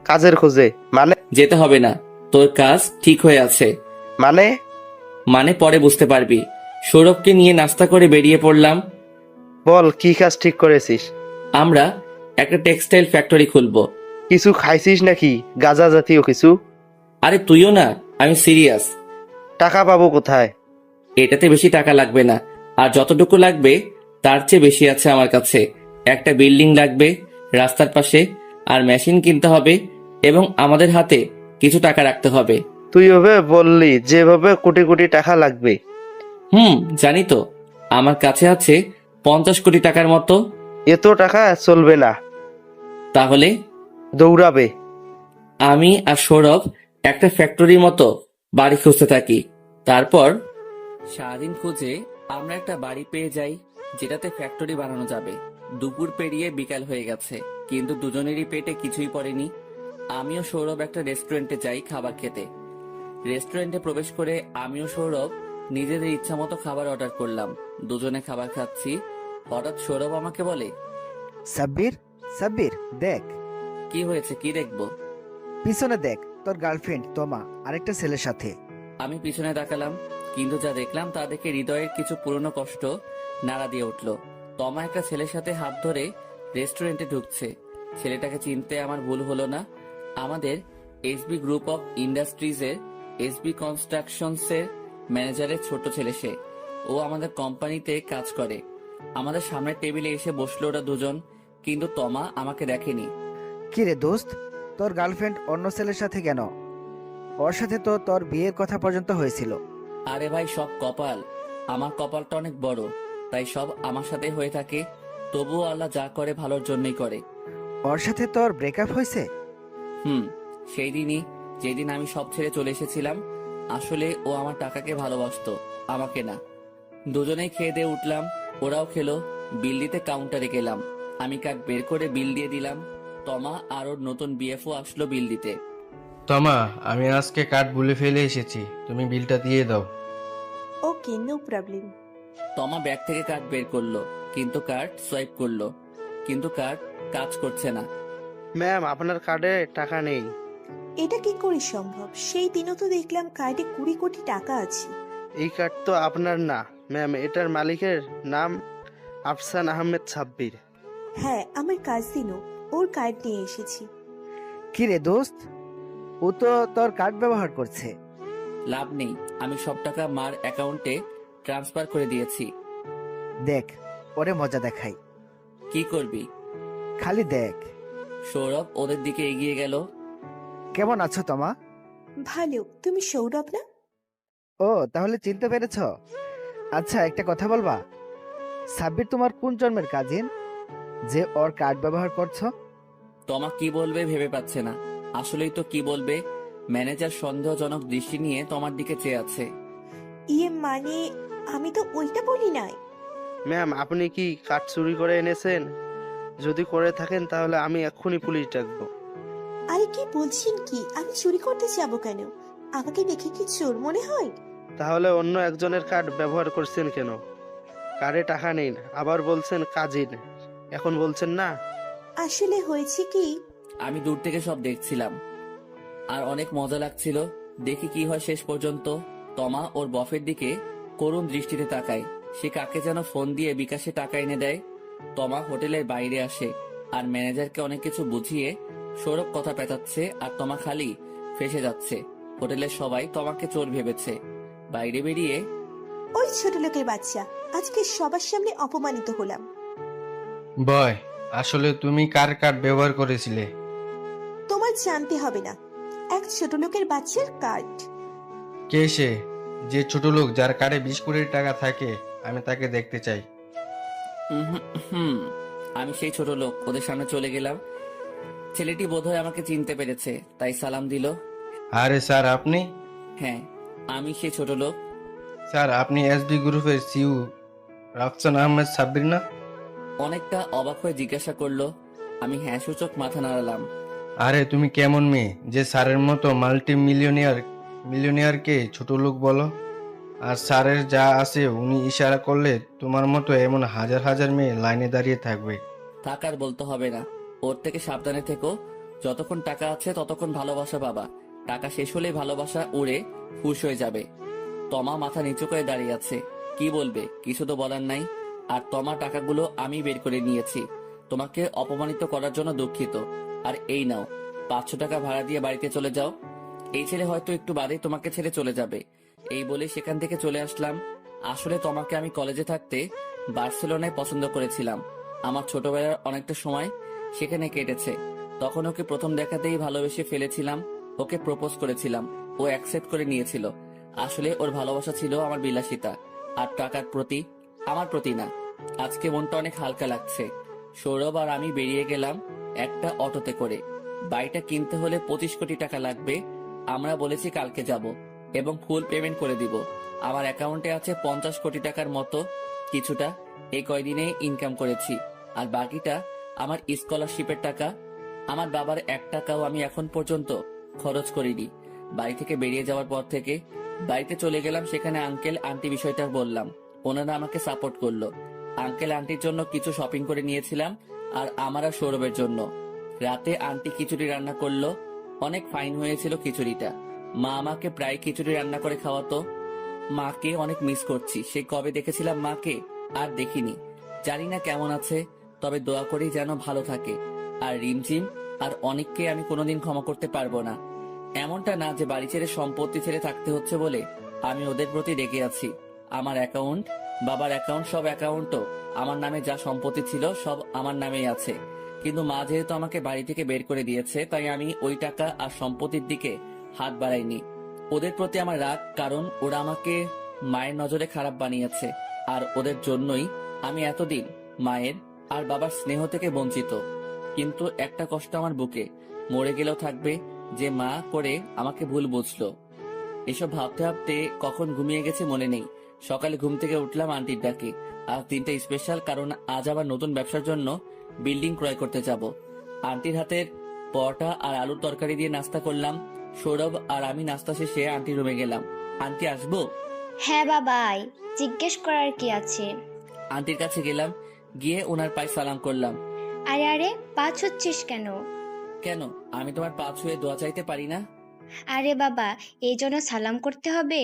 F: কাজের খোঁজে। মানে?
B: যেতে হবে না, তোর কাজ ঠিক হয়ে আছে।
F: মানে
B: পরে বুঝতে পারবি। সৌরভকে নিয়ে নাস্তা করে বেরিয়ে পড়লাম।
F: বল, কি কাজ ঠিক করেছিস?
B: আমরা একটা টেক্সটাইল ফ্যাক্টরি খুলবো।
F: কিছু খাইছিস নাকি, গাঁজা জাতীয় কিছু?
B: আরে তুইও না, আমি সিরিয়াস।
F: টাকা পাবো কোথায়?
B: এটাতে বেশি টাকা লাগবে না, আর যতটুকু লাগবে তার চেয়ে বেশি আছে আমার কাছে। একটা বিল্ডিং লাগবে রাস্তার পাশে, আর মেশিন কিনতে হবে, এবং আমাদের হাতে কিছু টাকা রাখতে হবে।
F: তুই ওভাবে বললি যেভাবে কোটি কোটি টাকা লাগবে।
B: জানি তো, আমার কাছে আছে 50 কোটি টাকার মতো।
F: এত টাকা চলবে না।
B: তাহলে
F: দৌড়াবে।
B: আমি আর সৌরভ একটা ফ্যাক্টরির মতো বাড়ি খুঁজতে থাকি। তারপর সারাদিন খুঁজে আমরা একটা বাড়ি পেয়ে যাই যেটাতে ফ্যাক্টরি বানানো যাবে। দুপুর পেরিয়ে বিকাল হয়ে গেছে, কিন্তু দুজনেরই পেটে কিছুই পড়েনি। আমিও সৌরভ একটা রেস্টুরেন্টে যাই খাবার খেতে। রেস্টুরেন্টে প্রবেশ করে আমিও সৌরভ নিজেদের ইচ্ছা মতো খাবার অর্ডার করলাম। দুজনে খাবার খাচ্ছি, হঠাৎ সৌরভ আমাকে বলে,
H: সাব্বির, সাব্বির দেখ।
B: কি হয়েছে, কি দেখবো?
H: পিছনে দেখ, তোর গার্লফ্রেন্ড তোমা আরেকটা ছেলের সাথে।
B: আমি পিছনে তাকালাম, কিন্তু যা দেখলাম তা দেখে হৃদয়ের কিছু পুরনো কষ্ট নাড়া দিয়ে উঠল। তমা একটা ছেলের সাথে হাত ধরে রেস্টুরেন্টে ঢুকছে। ছেলেটাকে চিনতে আমার ভুল হলো না। আমাদের এসবি গ্রুপ অফ ইন্ডাস্ট্রিজের এসবি কনস্ট্রাকশনসের ম্যানেজারের ছোট ছেলে সে। ও আমাদের কোম্পানিতে কাজ করে। আমাদের সামনের টেবিলে এসে বসলো ওরা দুজন, কিন্তু তমা আমাকে দেখেনি।
H: কি রে দোস্ত, তোর গার্লফ্রেন্ড অন্য ছেলের সাথে কেন? ওর সাথে তো তোর বিয়ের কথা পর্যন্ত হয়েছিল।
B: আরে ভাই, সব কপাল। আমার কপালটা অনেক বড়, তাই সব আমার সাথে হয়ে থাকে। তবুও আল্লাহ যা করে ভালোর জন্যই করে।
H: ওর সাথে তোর ব্রেকআপ হয়েছে?
B: সেই দিনই, যেদিন আমি সব ছেড়ে চলে এসেছিলাম। আসলে ও আমার টাকাকে ভালোবাসতো, আমাকে না। দুজনেই খেয়ে দিয়ে উঠলাম, ওরাও খেলো। বিল দিতে কাউন্টারে গেলাম। আমি কার্ড বের করে বিল দিয়ে দিলাম। তমা আর ওর নতুন বিএফও আসলো বিল দিতে।
I: তমা, আমি আজকে কার্ড ভুলে ফেলে এসেছি, তুমি বিলটা দিয়ে দাও।
C: ওকে, নো প্রবলেম।
B: তমা ব্যাগ থেকে কার্ড বের করলো, কিন্তু কার্ড সোয়াইপ করলো, কিন্তু কার্ড কাজ করছে না।
F: ম্যাম, আপনার কার্ডে টাকা নেই।
C: এটা কি করে সম্ভব? সেই দিনও তো দেখলাম কার্ডে 20 কোটি টাকা আছে।
F: এই কার্ড তো আপনার না ম্যাম, এটার মালিকের নাম আফসান আহমেদ সাব্বির।
C: হ্যাঁ, আমার কাজিনও। ওর কার্ড নিয়ে এসেছি।
H: কি রে দোস্ত, ও তো তোর কার্ড ব্যবহার করছে।
B: লাভ নেই, আমি সব টাকা মার অ্যাকাউন্টে ট্রান্সফার করে দিয়েছি।
H: দেখ, ওরে মজা দেখাই।
B: কি করবি?
H: খালি দেখ।
B: সৌরভ ওদের দিকে এগিয়ে গেল।
H: কেমন আছো তোমা?
C: ভালো, তুমি সৌরভ না?
H: ও, তাহলে চিনতে পেরেছ। আচ্ছা, একটা কথা বলবা, সাব্বির তোমার কোন জন্মের কাজিন যে ওর কার্ড ব্যবহার করছো?
B: তোমা কি বলবে ভেবে পাচ্ছে না। আসলেই তো কি বলবে, ম্যানেজার সন্দেহজনক দৃষ্টি নিয়ে তোমার দিকে চেয়ে আছে।
C: ইয়ে মানে, আমি তো ওইটা বলি নাই।
F: ম্যাম, আপনি কি কার্ড চুরি করে এনেছেন? যদি করে থাকেন তাহলে আমি এক্ষুনি পুলিশ ডাকবো।
C: আরে কি বলছেন কি? আমি চুরি করতে যাব কেন? আমাকে দেখে কি চোর মনে হয়?
F: তাহলে অন্য একজনের কার্ড ব্যবহার করছেন কেন? কার্ডে টাকা নেই, আবার বলছেন কাজিন, এখন বলছেন না।
C: আসলে হয়েছে কি,
B: আমি দূর থেকে সব দেখছিলাম আর অনেক মজা লাগছিল। দেখি কি হয় শেষ পর্যন্ত। তমা ওর বফের দিকে করুণ দৃষ্টিতে তাকায়। সে কাকে যেন ফোন দিয়ে বিকাশে টাকা এনে দেয়। তমা হোটেলের বাইরে আসে আর ম্যানেজারকে অনেক কিছু বুঝিয়ে সৌরভ কথা পেঁচাচ্ছে আর তমা খালি ফেসে যাচ্ছে। হোটেলের সবাই তমাকে চোর ভেবেছে। বাইরে বেরিয়ে
C: ওই ছোট লোকের বাচ্চা, আজকে সবার সামনে অপমানিত হলাম।
I: বয়, আসলে তুমি কার কার্ড ব্যবহার করেছিলে?
C: তোমার জানতে হবে না, এক ছোট লোকের বাচ্চার কার্ড।
I: কে সে? যে ছোট লোক যার কার্ডে 20 কোটি টাকা থাকে, আমি তাকে দেখতে চাই।
B: হুম, আমি সেই ছোট লোক। ওদের সামনে চলে গেলাম। ছেলেটি বোধহয় আমাকে চিনতে পেরেছে, তাই সালাম দিল।
I: আরে স্যার, আপনি?
B: হ্যাঁ, আমি সেই ছোট লোক।
I: স্যার, আপনি এসবি গ্রুপের সিইও রাফসান আহমেদ সাব্বির না?
B: অনেকটা অবাক হয়ে জিজ্ঞাসা করলো। আমি হ্যাঁ সূচক মাথা নাড়ালাম।
I: আরে তুমি কেমন মেয়ে যে স্যারের মতো মাল্টি মিলিয়নিয়ারকে ছোট লোক বলো? আর স্যারের যা আছে উনি ইশারা করলে তোমার মতো এমন হাজার হাজার মেয়ে লাইনে দাঁড়িয়ে থাকবে।
B: থাকার বলতে হবে না, ওর থেকে সাবধানে থেকো। যতক্ষণ টাকা আছে ততক্ষণ ভালোবাসা পাবা। টাকা শেষ হলেই ভালোবাসা উড়ে ফুস হয়ে যাবে। তমা মাথা নিচু করে দাঁড়িয়ে আছে। কি বলবে? কিছু তো বলার নাই। আর তমা, টাকাগুলো আমি বের করে নিয়েছি। তোমাকে অপমানিত করার জন্য দুঃখিত। আর এই নাও, 500 টাকা ভাড়া দিয়ে বাড়িতে চলে যাও। এই ছেলে হয়তো একটু বাদে তোমাকে ছেড়ে চলে যাবে। এই বলে সেখান থেকে চলে আসলাম। আসলে তোমাকে আমি কলেজে থাকতে বার্সেলোনায় পছন্দ করেছিলাম। আমার ছোটবেলার অনেকটা সময় সেখানে কেটেছে। তখন ওকে প্রথম দেখাতেই ভালোবেসে ফেলেছিলাম। ওকে প্রপোজ করেছিলাম, ও অ্যাকসেপ্ট করে নিয়েছিল। আসলে ওর ভালোবাসা ছিল আমার বিলাসিতা আর টাকার প্রতি, আমার প্রতি না। আজকে মনটা অনেক হালকা লাগছে। সৌরভ আর আমি বেরিয়ে গেলাম একটা অটোতে করে। বাড়িটা কিনতে হলে 25 কোটি টাকা লাগবে। আমরা বলেছি কালকে যাব এবং ফুল পেমেন্ট করে দিব। আমার অ্যাকাউন্টে আছে 50 কোটি টাকার মতো। কিছুটা এই কয়দিনে ইনকাম করেছি আর বাকিটা আমার স্কলারশিপের টাকা। আমার বাবার 1 টাকাও আমি এখন পর্যন্ত খরচ করিনি। বাড়ি থেকে বেরিয়ে যাওয়ার পর থেকে বাড়িতে চলে গেলাম। সেখানে আঙ্কেল আন্টি বিষয়টা বললাম, ওনারা আমাকে সাপোর্ট করলো। আঙ্কেল আন্টির জন্য কিছু শপিং করে নিয়েছিলাম আর আমার আর সৌরভের জন্য। রাতে আন্টি খিচুড়ি রান্না করলো, অনেক ফাইন হয়েছিল খিচুড়িটা। মা আমাকে প্রায় খিচুড়ি রান্না করে খাওয়াতো। মাকে অনেক মিস করছি। সে কবে দেখেছিলাম মাকে, আর দেখিনি। জানি না কেমন আছে, তবে দোয়া করি যেন ভালো থাকে। আর রিমঝিম আর অনেককে আমি কোনোদিন ক্ষমা করতে পারবো না। এমনটা না যে বাড়ি ছেড়ে সম্পত্তি ছেড়ে থাকতে হচ্ছে বলে আমি ওদের প্রতি রেগে আছি। আমার অ্যাকাউন্ট, বাবার অ্যাকাউন্ট, সব অ্যাকাউন্টও আমার নামে, যা সম্পত্তি ছিল সব আমার নামেই আছে। কিন্তু মা যেহেতু আমাকে বাড়ি থেকে বের করে দিয়েছে, তাই আমি ওই টাকা আর সম্পত্তির দিকে হাত বাড়াইনি। ওদের প্রতি আমার রাগ, কারণ ওরা আমাকে মায়ের নজরে খারাপ বানিয়েছে। আর ওদের জন্যই আমি এতদিন মায়ের আর বাবার স্নেহ থেকে বঞ্চিত। কিন্তু একটা কষ্ট আমার বুকে, মরে গেলেও থাকবে যে মা করে আমাকে ভুল বুঝলো। এসব ভাবতে ভাবতে কখন ঘুমিয়ে গেছে মনে নেই। সকালে ঘুম থেকে উঠলাম আন্টির ডাকে। আজ দিনটা স্পেশাল, কারণ আজ আবার নতুন ব্যবসার জন্য বিল্ডিং ক্রয় করতে যাব। আন্টির হাতের পরোটা আর আলুর তরকারি দিয়ে নাস্তা করলাম। সৌরভ আর আমি নাস্তা শেষে আন্টির রুমে গেলাম। আন্টি, আসবো?
E: হ্যাঁ বাবাই, জিজ্ঞেস করার কি আছে?
B: আন্টির কাছে গেলাম, গিয়ে ওনার পায়ে সালাম করলাম।
E: আরে আরে, পা ছুচ্ছিস কেন?
B: কেন, আমি তোমার পা ছুঁয়ে দোয়া চাইতে পারি না?
E: আরে বাবা, এই জন্য সালাম করতে হবে?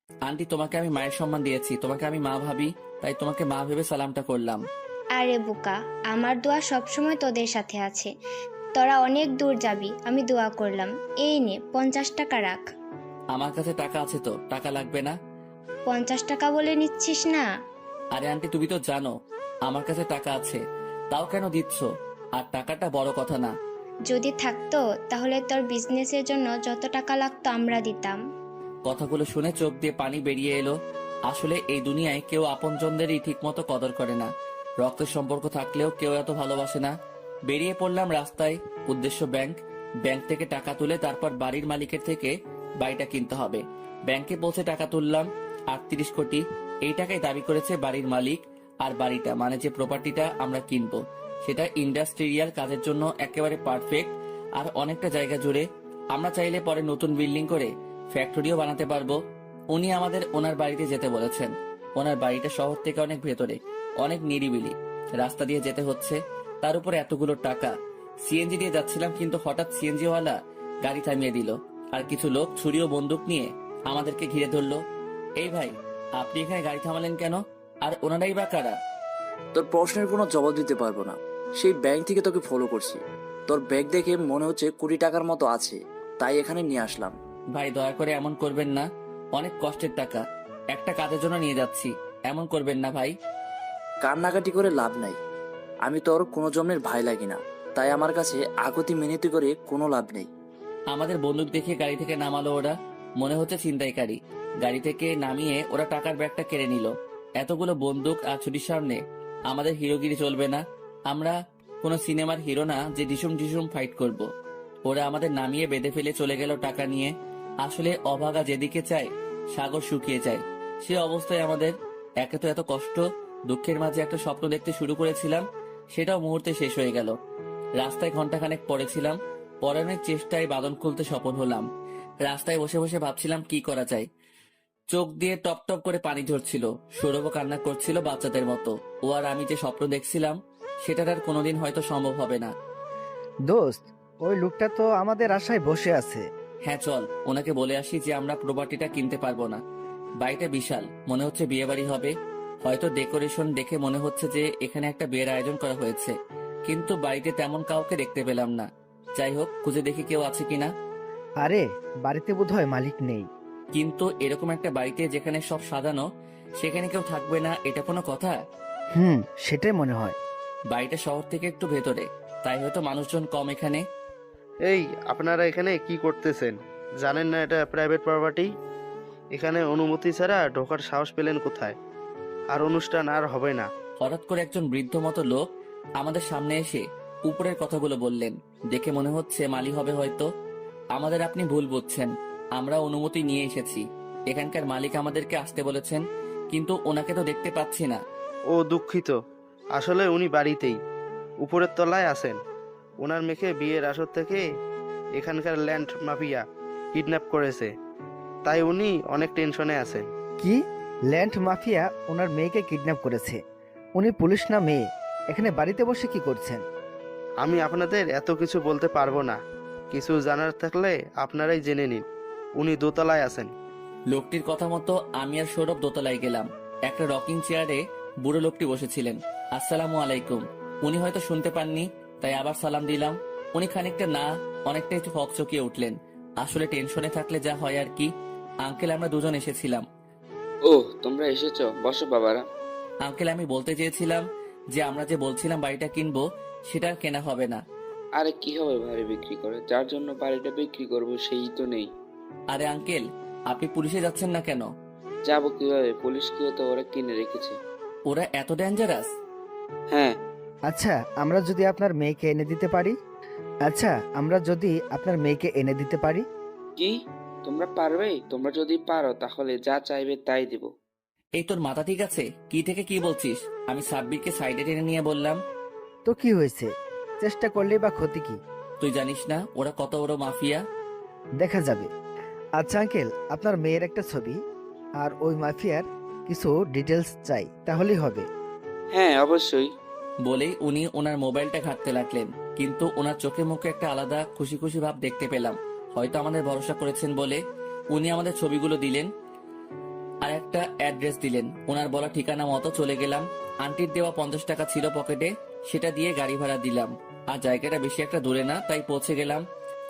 B: আন্টি, তোমাকে আমি মায়ের সম্মান দিয়েছি, তোমাকে আমি মা ভাবি, তাই তোমাকে মা ভেবে সালামটা করলাম।
E: আরে বোকা, আমার দোয়া সবসময় তোদের সাথে আছে। তোরা অনেক দূর যাবি, আমি দোয়া করলাম। এই নে 50 টাকা রাখ।
B: আমার কাছে টাকা আছে তো, টাকা লাগবে না।
E: 50 টাকা বলে নিচ্ছিস না?
B: আরে আন্টি, তুমি তো জানো আমার কাছে টাকা আছে, তাও কেন দিচ্ছ? আর টাকাটা বড় কথা না।
E: যদি থাকতো তাহলে তোর বিজনেসের জন্য যত টাকা লাগতো আমরা দিতাম।
B: কথাগুলো শুনে চোখ দিয়ে পানি বেরিয়ে এলো। আসলে এই দুনিয়ায় কেউ আপনজনদেরই ঠিক মতো কদর করে না। রক্তের সম্পর্ক থাকলেও কেউ এত ভালোবাসে না। বেরিয়ে পড়লাম রাস্তায়, উদ্দেশ্য ব্যাংক। ব্যাংক থেকে টাকা তুলে তারপর বাড়ির মালিকের থেকে বাড়িটা কিনতে হবে। ব্যাংকে পৌঁছে টাকা তুললাম 38 কোটি। এই টাকাই দাবি করেছে বাড়ির মালিক। আর বাড়িটা মানে যে প্রপার্টিটা আমরা কিনবো সেটা ইন্ডাস্ট্রিয়াল কাজের জন্য একেবারে পারফেক্ট। আর অনেকটা জায়গা জুড়ে আমরা চাইলে পরে নতুন বিল্ডিং করে ফ্যাক্টরিও বানাতে পারবো। উনি আমাদের ওনার বাড়িতে যেতে বলেছেন। ওনার বাড়িটা শহর থেকে অনেক ভেতরে, অনেক নিরিবিলি, রাস্তা দিয়ে যেতে হচ্ছে। তার উপরে এতগুলো টাকা। সিএনজি দিয়ে যাচ্ছিলাম, কিন্তু হঠাৎ সিএনজি ওয়ালা গাড়ি থামিয়ে দিল। আর কিছু লোক ছুরি ও বন্দুক নিয়ে আমাদেরকে ঘিরে ধরলো। এই ভাই, আপনি এখানে গাড়ি থামালেন কেন? আর ওনারাই বা কারা?
J: তোর প্রশ্নের কোনো জবাব দিতে পারবো না। সেই ব্যাংক থেকে তোকে ফলো করছি। তোর ব্যাগ দেখে মনে হচ্ছে কোটি টাকার মতো আছে, তাই এখানে নিয়ে আসলাম।
B: ভাই, দয়া করে এমন করবেন না। অনেক কষ্টের টাকা, একটা কাজের জন্য নিয়ে যাচ্ছি। এমন করবেন না ভাই।
J: কান্নাকাটি করে লাভ নাই। আমি তোর কোনো জন্মের ভাই লাগি না, তাই আমার কাছে আগতি মিনতি করে কোনো লাভ নেই।
B: আমাদের বন্দুক দেখে গাড়ি থেকে নামালো ওরা। মনে হচ্ছে ছিনতাইকারী। গাড়ি থেকে নামিয়ে ওরা টাকার ব্যাগটা কেড়ে নিল। এতগুলো বন্দুক আর ছুরির সামনে আমাদের হিরোগিরি চলবে না। আমরা কোনো সিনেমার হিরো না যে ডিসুম ডিসুম ফাইট করব। ওরা আমাদের নামিয়ে বেঁধে ফেলে চলে গেল টাকা নিয়ে। আসলে অভাগা যেদিকে চায় সাগর শুকিয়ে যায়, সে অবস্থায় আমাদের। একে তো এত কষ্ট, দুঃখের মাঝে একটা স্বপ্ন দেখতে শুরু করেছিলাম, সেটাও মুহূর্তে শেষ হয়ে গেল। রাস্তায় ঘন্টাখানেক পড়েছিলাম, পড়ানোর চেষ্টায় বাদন খুলতে সফল হলাম। রাস্তায় বসে বসে ভাবছিলাম কি করা যায়। চোখ দিয়ে টপ টপ করে পানি ঝরছিল। সৌরভ কান্না করছিল বাচ্চাদের মতো। ও আর আমি যে স্বপ্ন দেখছিলাম সেটার আর কোনোদিন হয়তো সম্ভব হবে না।
H: দোস্ত, ওই লোকটা তো আমাদের আশায় বসে আছে।
B: হ্যাঁ, চল ওনাকে বলে আসি যে আমরা প্রপার্টিটা কিনতে পারবো না। বাড়িটা বিশাল, মনে হচ্ছে বিয়ে বাড়ি হবে। হয়তো ডেকোরেশন দেখে মনে হচ্ছে যে এখানে একটা বিয়ের আয়োজন করা হয়েছে, কিন্তু বাড়িতে তেমন কাউকে দেখতে পেলাম না। যাই হোক, খুঁজে দেখি কেউ আছে কিনা।
H: আরে, বাড়িতে বোধহয় মালিক নেই।
B: কিন্তু এরকম একটা বাড়িতে যেখানে সব সাজানো, সেখানে কেউ থাকবে না, এটা কোনো কথা?
H: সেটাই মনে হয়।
B: বাড়িটা শহর থেকে একটু ভেতরে, তাই হয়তো মানুষজন কম এখানে।
F: এই, আপনারা এখানে কি করতেছেন? জানেন না এটা প্রাইভেট প্রপার্টি? এখানে অনুমতি ছাড়া ঢোকার সাহস পেলেন কোথায়? আর অনুষ্ঠান আর হবে না।
B: হঠাৎ করে একজন বৃদ্ধ মতো লোক আমাদের সামনে এসে উপরের কথাগুলো বললেন। দেখে মনে হচ্ছে মালি হবে হয়তো। আমাদের আপনি ভুল বুঝছেন, আমরা অনুমতি নিয়ে এসেছি। এখানকার মালিক আমাদেরকে আসতে বলেছেন, কিন্তু ওনাকে তো দেখতে পাচ্ছি না।
F: ও দুঃখিত, আসলে উনি বাড়িতেই উপরের তলায় আছেন। ওনার মেয়েকে বিয়ের আসর থেকে এখানকার ল্যান্ড মাফিয়া কিডন্যাপ করেছে, তাই উনি অনেক টেনশনে আছেন।
H: কি? ল্যান্ড মাফিয়া ওনার মেয়েকে কিডন্যাপ করেছে? উনি পুলিশ না মেয়ে, এখানে বাড়িতে বসে কি করছেন?
F: আমি আপনাদের এত কিছু বলতে পারবো না। কিছু জানার থাকলে আপনারাই জেনে নিন। উনি দোতলায় আছেন।
B: লোকটির কথা মতো আমি আর সৌরভ দোতলায় গেলাম। একটা রকিং চেয়ারে বুড়ো লোকটি বসেছিলেন। আসসালামু আলাইকুম। উনি হয়তো শুনতে পাননি, তাই আবার সালাম দিলাম। উনি খানিকটা না অনেকটা একটু হকচকিয়ে উঠলেন। আসলে টেনশনে থাকলে যা হয় আর কি। আঙ্কেল, আমরা দুজন এসেছিলাম।
D: ও, তোমরা এসেছো, বসো বাবারা।
B: আঙ্কেল, আমি বলতে চেয়েছিলাম যে আমরা যে বলছিলাম বাড়িটা কিনবো, সেটা আর কেনা হবে না।
D: আরে কি হবে বাড়ি বিক্রি করে? যার জন্য বাড়িটা বিক্রি করবো সেই তো নেই।
B: আরে আঙ্কেল, আপনি পুলিশে যাচ্ছেন না কেন?
D: যাবো কিভাবে? পুলিশকেও তো ওরা কিনে রেখেছে।
B: ওরা এত ডেঞ্জারাস?
D: হ্যাঁ।
H: আচ্ছা, আমরা যদি আপনার মেয়েকে এনে দিতে পারি?
D: কি? তোমরা পারবে? তোমরা যদি পারো তাহলে যা চাইবে তাই দিব।
B: এই, তোর মাথা ঠিক আছে? কি থেকে কি বলছিস? আমি সাব্বিরকে সাইডে টেনে নিয়ে বললাম,
H: তো কি হয়েছে? চেষ্টা করলে বা ক্ষতি কি?
B: তুই জানিস না ওরা কত বড় মাফিয়া?
H: দেখা যাবে। আচ্ছা আঙ্কেল, আপনার মেয়ের একটা ছবি আর ওই মাফিয়ার কিছু ডিটেলস চাই, তাহলেই হবে।
D: হ্যাঁ, অবশ্যই।
B: বলেই উনি ওনার মোবাইলটা ঘাঁটতে লাগলেন, কিন্তু ওনার চোখে মুখে একটা আলাদা খুশি খুশি ভাব দেখতে পেলাম। হয়তো আমাদের ভরসা করেছেন বলে উনি আমাদের ছবিগুলো দিলেন আর একটা অ্যাড্রেস দিলেন। ওনার বলা ঠিকানা মতো চলে গেলাম। আন্টির দেওয়া 50 টাকা ছিল পকেটে, সেটা দিয়ে গাড়ি ভাড়া দিলাম। আর জায়গাটা বেশি একটা দূরে না, তাই পৌঁছে গেলাম।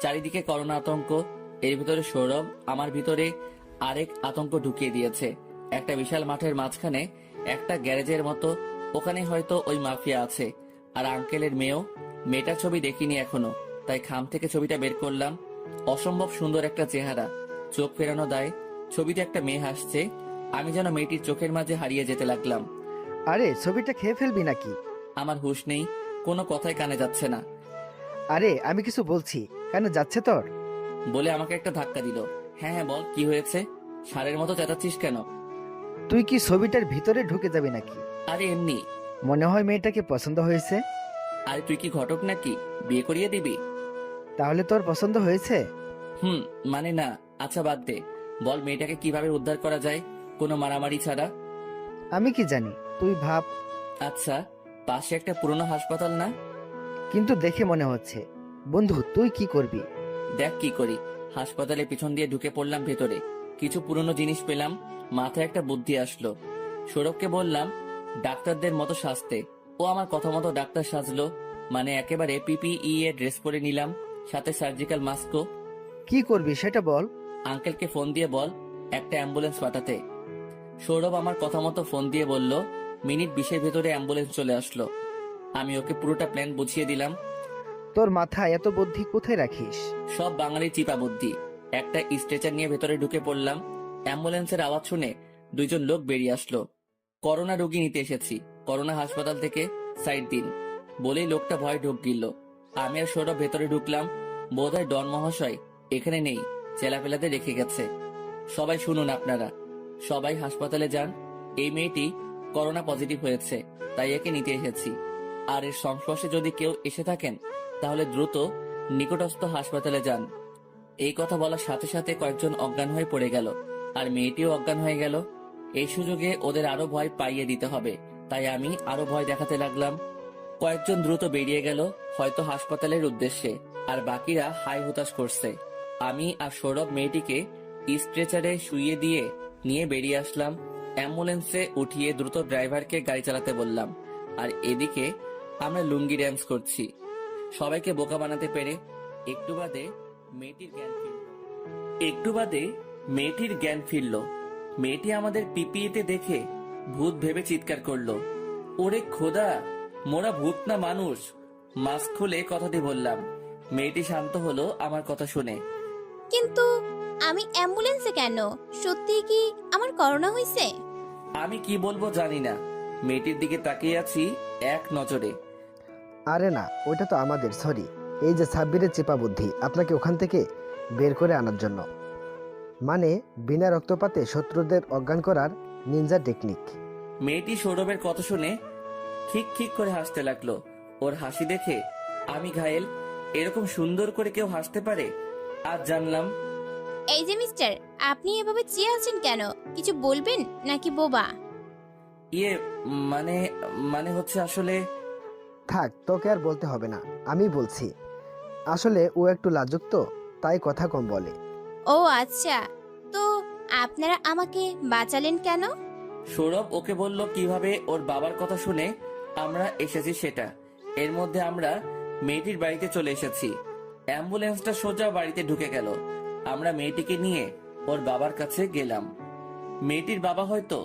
B: চারিদিকে করোনা আতঙ্ক, এর ভিতরে সৌরভ আমার ভিতরে আরেক আতঙ্ক ঢুকিয়ে দিয়েছে। একটা বিশাল মাঠের মাঝখানে একটা গ্যারেজের মতো, ওখানে হয়তো ওই মাফিয়া আছে। আর আঙ্কেলের মেয়েটার ছবি দেখিনি এখনো, তাই খাম থেকে ছবিটা বের করলাম। অসম্ভব সুন্দর একটা চেহারা, চোখ ফেরানো দায়। ছবিতে একটা মেয়ে হাসছে, আমি যেন মেয়েটির চোখের মাঝে হারিয়ে যেতে লাগলাম।
H: আরে ছবিটা খেয়ে ফেলবি নাকি?
B: আমার হুঁশ নেই, কোনো কথাই কানে যাচ্ছে না।
H: আরে আমি কিছু বলছি, কেন যাচ্ছে তোর?
B: বলে আমাকে একটা ধাক্কা দিল। হ্যাঁ হ্যাঁ বল, কি হয়েছে? ষাঁড়ের মতো চেঁচাচ্ছিস কেন?
H: তুই কি ছবিটার ভিতরে ঢুকে যাবি নাকি?
B: আরে এমনি।
H: মনে হয় মেয়েটাকে পছন্দ হয়েছে।
B: আরে তুই কি ঘটক নাকি, বিয়ে করিয়ে দিবি?
H: তাহলে তোর পছন্দ হয়েছে?
B: মানে না। আচ্ছা বাদ দে, বল মেয়েটাকে কিভাবে উদ্ধার করা যায় কোনো মারামারি ছাড়া?
H: আমি কি জানি, তুই ভাব।
B: আচ্ছা, পাশে একটা পুরনো হাসপাতাল না?
H: কিন্তু দেখে মনে হচ্ছে। বন্ধু তুই কি করবি?
B: দেখ কি করি। হাসপাতালের পিছন দিয়ে ঢুকে পড়লাম ভেতরে। কিছু পুরনো জিনিস পেলাম, মাথায় একটা বুদ্ধি আসলো। সৌরভকে বললাম ডাক্তারদের মতো সাজতে। ও আমার কথা মতো ডাক্তার সাজলো, মানে একেবারে পিপিই এর ড্রেস পরে নিলাম, সাথে সার্জিক্যাল মাস্কও।
H: কি করবি সেটা বল।
B: আঙ্কেলকে ফোন দিয়ে বল একটা অ্যাম্বুলেন্স পাঠাতে। সৌরভ আমার কথা মতো ফোন দিয়ে বলল মিনিট 20-এর ভেতরে অ্যাম্বুলেন্স চলে আসলো। আমি ওকে পুরোটা প্ল্যান বুঝিয়ে দিলাম।
H: তোর মাথায় এত বুদ্ধি কোথায় রাখিস?
B: সব বাঙালি চিপা বুদ্ধি। একটা স্ট্রেচার নিয়ে ভেতরে ঢুকে পড়লাম। অ্যাম্বুলেন্সের আওয়াজ শুনে 2জন লোক বেরিয়ে আসলো। করোনা রোগী নিতে এসেছি, করোনা হাসপাতাল থেকে, সাইড দিন বলেই লোকটা ভয় ঢুক গিল। আমি আর সৌরভ ভেতরে ঢুকলাম। বোধহয় ডন মহাশয় এখানে নেই, চেলাপেলাতে রেখে গেছে। সবাই শুনুন আপনারা, সবাই হাসপাতালে যান। এই মেয়েটি করোনা পজিটিভ হয়েছে, তাই একে নিতে এসেছি। আর এর সংস্পর্শে যদি কেউ এসে থাকেন তাহলে দ্রুত নিকটস্থ হাসপাতালে যান। এই কথা বলার সাথে সাথে কয়েকজন অজ্ঞান হয়ে পড়ে গেল, আর মেয়েটিও অজ্ঞান হয়ে গেল। এই সুযোগে ওদের আরো ভয় পাইয়ে দিতে হবে, তাই আমি আরো ভয় দেখাতে লাগলাম। কয়েকজন দ্রুত বেরিয়ে গেল, হয়তো হাসপাতালের উদ্দেশ্যে, আর বাকিরা হাই হুতাশ করছে। আমি আর সৌরভ মেয়েটিকে স্ট্রেচারে শুইয়ে দিয়ে নিয়ে বেরিয়ে আসলাম। অ্যাম্বুলেন্সে উঠিয়ে দ্রুত ড্রাইভারকে গাড়ি চালাতে বললাম। আর এদিকে আমরা লুঙ্গি ড্যান্স করছি, সবাইকে বোকা বানাতে পেরে। একটু বাদে মেয়েটির জ্ঞান ফিরল। মেয়েটি আমাদের পিপিইতে দেখে ভূত ভেবে চিৎকার করলো, ওরে খোদা, মোরা ভূত না মানুষ। মাস্ক খুলে কথাটি বললাম। মেয়েটি শান্ত হলো আমার কথা শুনে।
K: কিন্তু আমি অ্যাম্বুলেন্সে কেন? সত্যি কি আমার করোনা হয়েছে?
B: আমি কি বলবো জানি না, মেয়েটির দিকে তাকিয়ে আছি এক নজরে।
H: আরে না, ওইটা তো আমাদের, সরি। এই যে সাব্বিরের চেপা বুদ্ধি, আপনাকে ওখান থেকে বের করে আনার জন্য। মানে বিনা রক্তপাতে শত্রুদের অজ্ঞান করার নিনজা টেকনিক।
B: মেয়েটি সৌরভের কথা শুনে খিক খিক করে হাসতে লাগলো। ওর হাসি দেখে আমি ঘায়েল, এরকম সুন্দর করে কেউ হাসতে পারে আজ জানলাম।
K: এই যে মিস্টার, আপনি এভাবে চেয়ে আছেন কেন? কিছু বলবেন নাকি বোবা?
B: ইয়ে মানে মানে হচ্ছে আসলে।
H: থাক, তোকে আর বলতে হবে না, আমি বলছি। আসলে ও একটু লাজুক তো, তাই কথা কম বলে।
K: ও আচ্ছা, তো আপনারা আমাকে বাঁচালেন কেন?
B: সৌরভ ওকে বলল কিভাবে ওর বাবার কথা শুনে আমরা এসেছি সেটা। এর মধ্যে আমরা মেয়েটির বাড়িতে চলে এসেছি। অ্যাম্বুলেন্সটা সোজা বাড়িতে ঢুকে গেল। আমরা মেয়েটিকে নিয়ে ওর বাবার কাছে গেলাম। মেয়েটির বাবা হয়তো